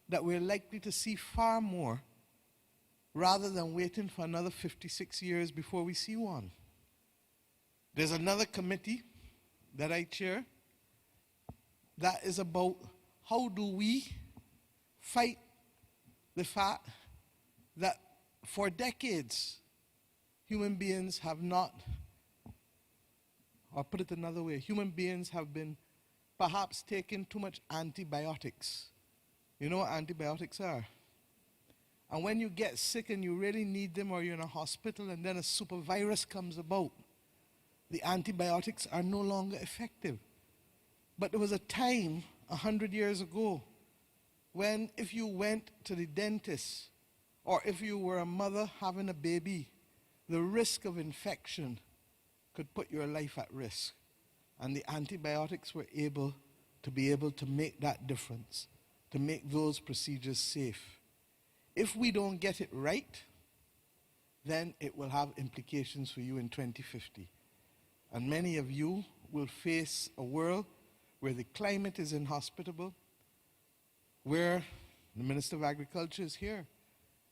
that we're likely to see far more rather than waiting for another 56 years before we see one. There's another committee that I chair that is about how do we fight the fact that for decades human beings have not, or put it another way, human beings have been perhaps taking too much antibiotics. You know what antibiotics are? And when you get sick and you really need them, or you're in a hospital and then a super virus comes about, the antibiotics are no longer effective. But there was a time 100 years ago when if you went to the dentist or if you were a mother having a baby, the risk of infection could put your life at risk. And the antibiotics were able to make that difference, to make those procedures safe. If we don't get it right, then it will have implications for you in 2050. And many of you will face a world where the climate is inhospitable, where the Minister of Agriculture is here.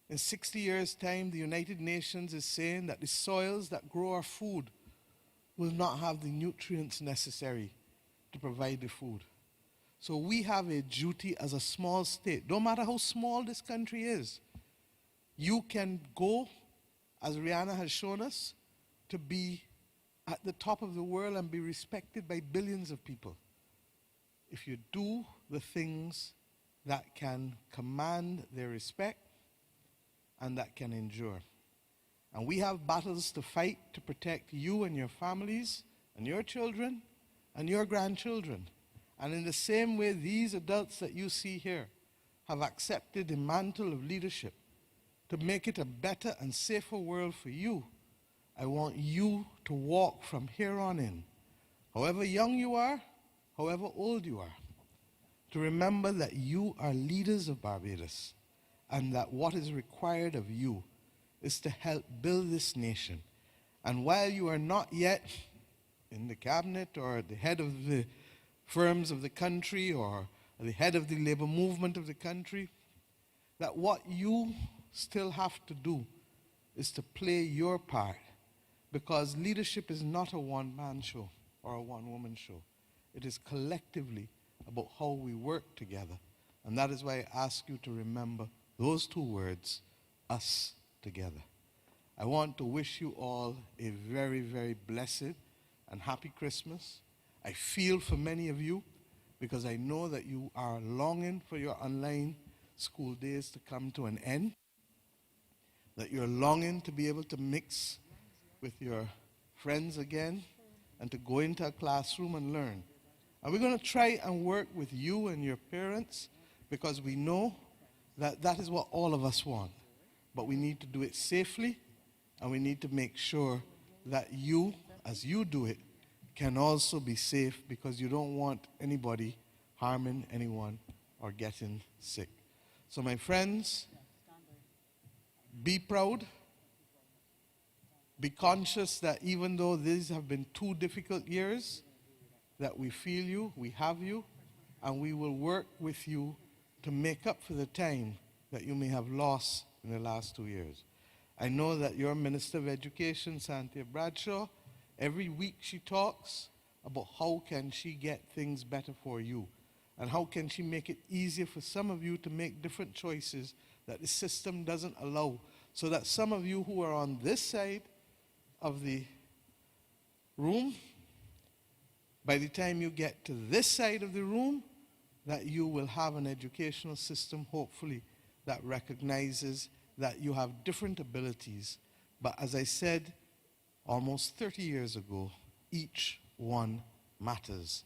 In 60 years' time, the United Nations is saying that the soils that grow our food will not have the nutrients necessary to provide the food. So we have a duty as a small state, no matter how small this country is. You can go, as Rihanna has shown us, to be at the top of the world and be respected by billions of people. If you do the things that can command their respect and that can endure. And we have battles to fight to protect you and your families and your children and your grandchildren. And in the same way, these adults that you see here have accepted the mantle of leadership to make it a better and safer world for you. I want you to walk from here on in, however young you are, however old you are, to remember that you are leaders of Barbados and that what is required of you is to help build this nation. And while you are not yet in the cabinet or the head of the firms of the country or the head of the labor movement of the country, that what you still have to do is to play your part, because leadership is not a one-man show or a one-woman show. It is collectively about how we work together. And that is why I ask you to remember those two words, us together. I want to wish you all a very, very blessed and happy Christmas. I feel for many of you because I know that you are longing for your online school days to come to an end, that you're longing to be able to mix with your friends again and to go into a classroom and learn. And we're going to try and work with you and your parents because we know that that is what all of us want. But we need to do it safely, and we need to make sure that you, as you do it, can also be safe, because you don't want anybody harming anyone or getting sick. So my friends, be proud. Be conscious that even though these have been 2 difficult years, that we feel you, we have you, and we will work with you to make up for the time that you may have lost in the last 2 years. I know that your Minister of Education, Santia Bradshaw, every week she talks about how can she get things better for you and how can she make it easier for some of you to make different choices that the system doesn't allow, so that some of you who are on this side of the room, by the time you get to this side of the room, that you will have an educational system, hopefully, that recognizes that you have different abilities. But as I said almost 30 years ago, each one matters.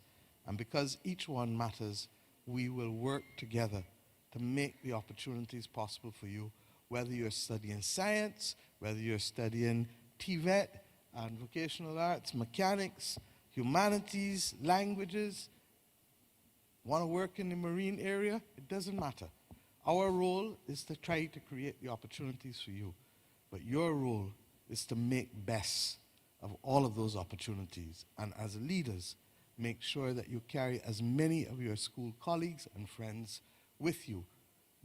And because each one matters, we will work together to make the opportunities possible for you, whether you're studying science, whether you're studying TVET and vocational arts, mechanics, humanities, languages, want to work in the marine area, it doesn't matter. Our role is to try to create the opportunities for you, but your role is to make best of all of those opportunities. And as leaders, make sure that you carry as many of your school colleagues and friends with you,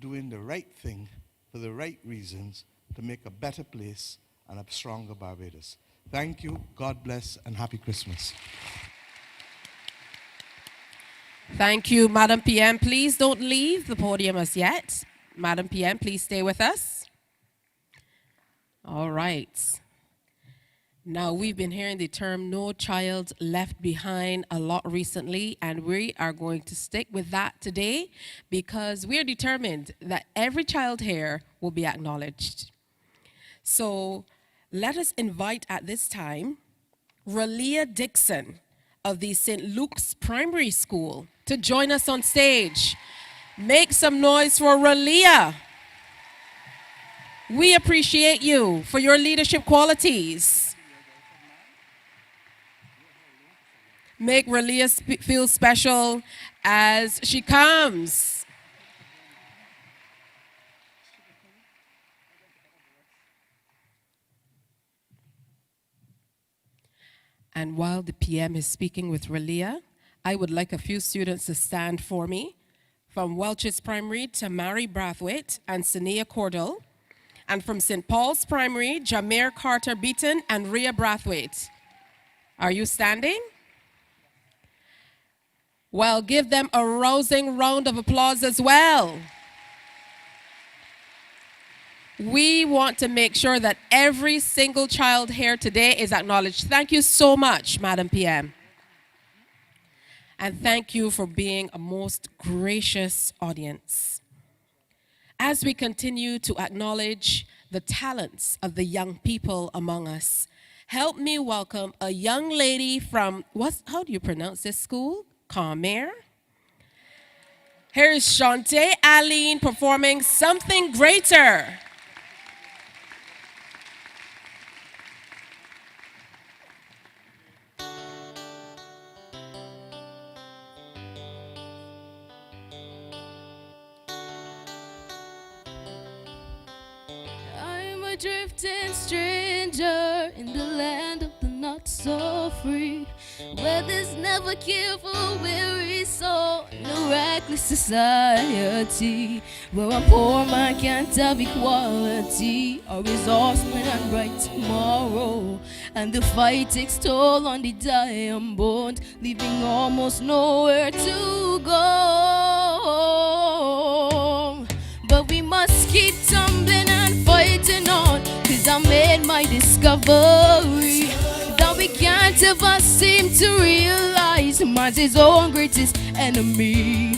doing the right thing for the right reasons to make a better place and a stronger Barbados. Thank you, God bless, and happy Christmas. Thank you, Madam PM. Please don't leave the podium as yet. Madam PM, please stay with us. All right. Now, we've been hearing the term "no child left behind" a lot recently, and we are going to stick with that today because we're determined that every child here will be acknowledged. So let us invite at this time Ralia Dixon of the St. Luke's Primary School to join us on stage. Make some noise for Ralia. We appreciate you for your leadership qualities. Make Ralia feel special as she comes. And while the PM is speaking with Ralia, I would like a few students to stand for me. From Welch's Primary, Tamari Brathwaite and Sania Cordell. And from St. Paul's Primary, Jameer Carter Beaton and Rhea Brathwaite. Are you standing? Well, give them a rousing round of applause as well. We want to make sure that every single child here today is acknowledged. Thank you so much, Madam PM. And thank you for being a most gracious audience. As we continue to acknowledge the talents of the young people among us, help me welcome a young lady from, how do you pronounce this school? Comair. Here is Shantae Aline performing "Something Greater." I'm a drifting stranger in the land of the not so free, where there's never care for a weary soul, no reckless society, where a poor man can't have equality or resourceful and bright tomorrow, and the fight takes toll on the dying bones, leaving almost nowhere to go. But we must keep tumbling and fighting on, 'cause I made my discovery that we can't ever seem to realize man's his own greatest enemy.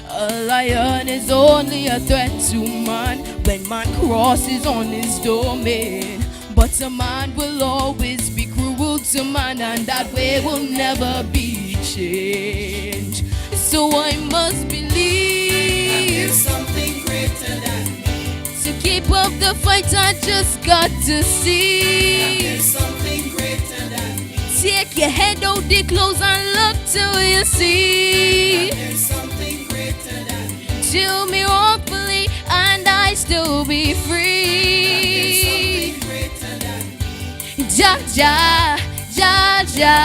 A lion is only a threat to man when man crosses on his domain. But a man will always be cruel to man, and that way will never be changed. So I must believe that there's something greater than me. To keep up the fight, I just got to see that there's something greater than me. Take your head out the clothes and look till you see that there's something greater than me. Chill me awfully and I still be free. That there's something greater than me. Ja, ja, ja, ja.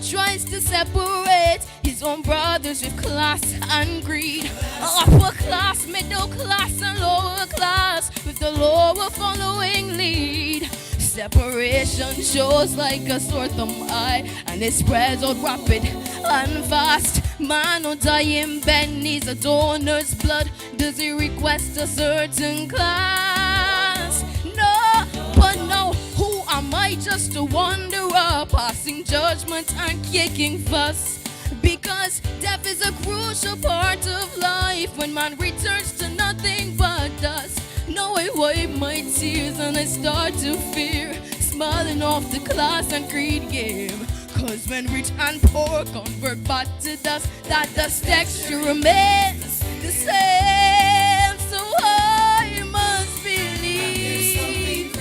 Tries to separate his own brothers with class and greed. Upper class, middle class, and lower class, with the lower following lead. Separation shows like a sore thumb eye, and it spreads out rapid and fast. Man who die in bed needs a donor's blood. Does he request a certain class? No, but no. Who am I, just a wanderer, passing judgment and kicking fuss? Because death is a crucial part of life, when man returns to nothing but dust. No I wipe my tears and I start to fear, smiling off the class and creed game. Cause when rich and poor convert back to dust, that dust texture remains the same. So I must believe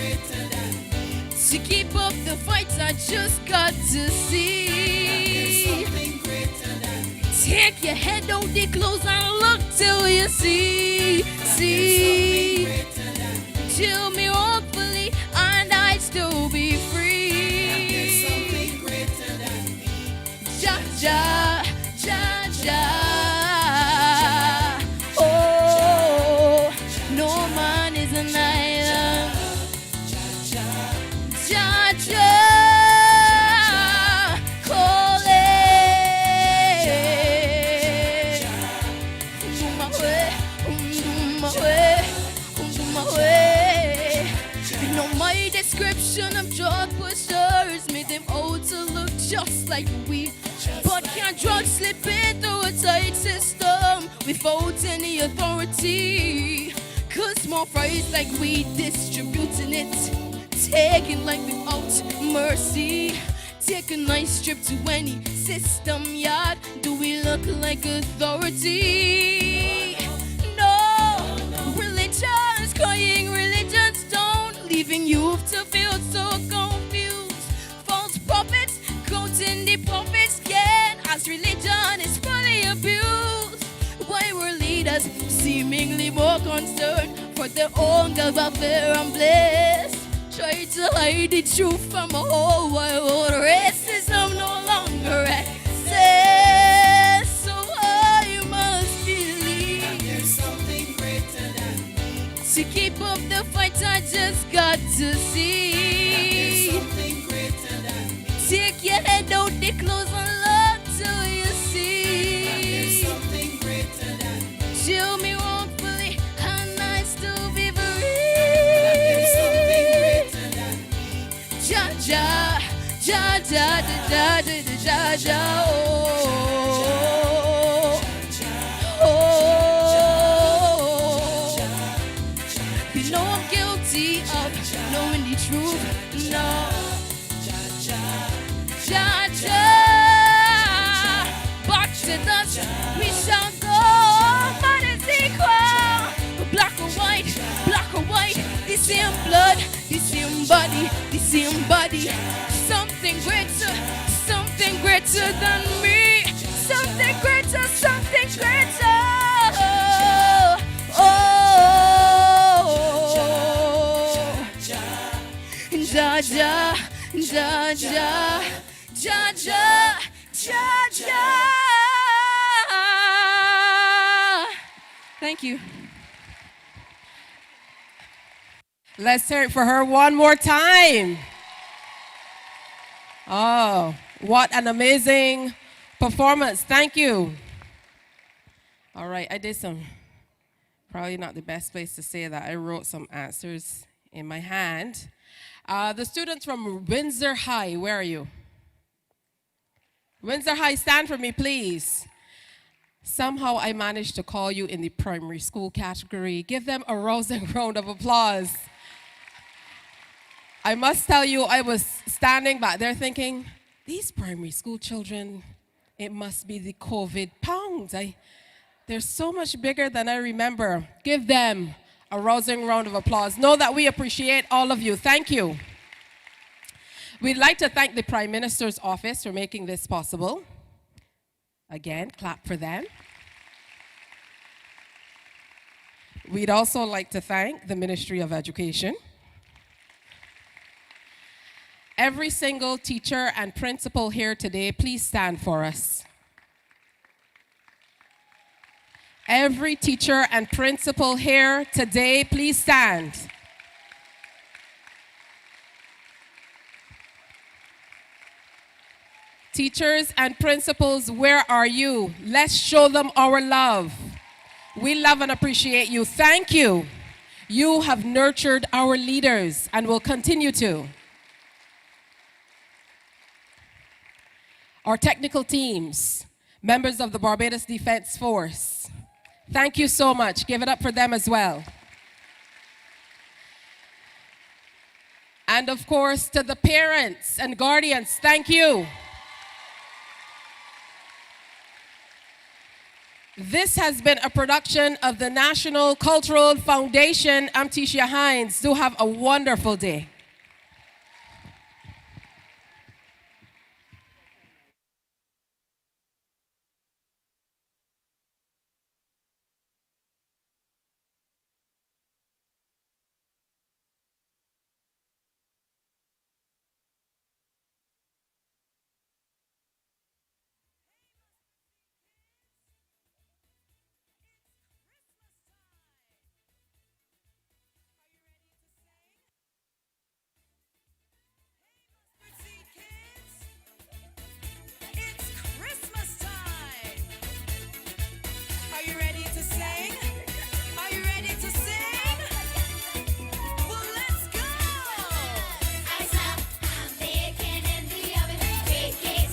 to keep up the fight, I just got to see. Take your head out the clothes and look till you see. Chill me hopefully and I'd still be free. Ja, ja, ja, ja. Oh, no man is an island. Ja, ja. Description of drug pushers made them out to look just like we. But can drugs slip in through a tight system without any authority? Cause more fries like we distributing it, taking like without mercy. Take a nice trip to any system yard. Do we look like authority? No, religion's crying, religion's down, leaving youth to feel so confused. False prophets quoting the prophets again, as religion is fully abused. Why were leaders seemingly more concerned for their own welfare and bliss? Try to hide the truth from a whole wide world. Racism no longer exists. So I must believe there's something greater than me. To keep up the fight, I just got to see. There's something greater than me. Take your head out the clothes and look till you see. There's something greater than me. Chill me wrongfully and I still be bereaved. Ja, ja, ja, ja, ja, ja, ja, ja, oh, oh. You know I'm guilty of knowing the truth. No, ja, ja, back to dust we shall go. But it's equal, black or white, the same blood, the same body, the same body. Something greater than me. Something greater, something greater. Oh, ja, ja, ja, ja, ja, ja, ja, ja. Thank you. Let's hear it for her one more time. Oh, what an amazing performance. Thank you. All right, I did some, probably not the best place to say that. I wrote some answers in my hand. The students from Windsor High, where are you? Windsor High, stand for me, please. Somehow I managed to call you in the primary school category. Give them a rousing round of applause. I must tell you, I was standing back there thinking, these primary school children, it must be the COVID pounds. They're so much bigger than I remember. Give them a rousing round of applause. Know that we appreciate all of you. Thank you. We'd like to thank the Prime Minister's office for making this possible. Again, clap for them. We'd also like to thank the Ministry of Education. Every single teacher and principal here today, please stand for us. Every teacher and principal here today, please stand. Teachers and principals, where are you? Let's show them our love. We love and appreciate you. Thank you. You have nurtured our leaders and will continue to. Our technical teams, members of the Barbados Defense Force, thank you so much. Give it up for them as well. And of course, to the parents and guardians, thank you. This has been a production of the National Cultural Foundation. I'm Tisha Hines. Do have a wonderful day.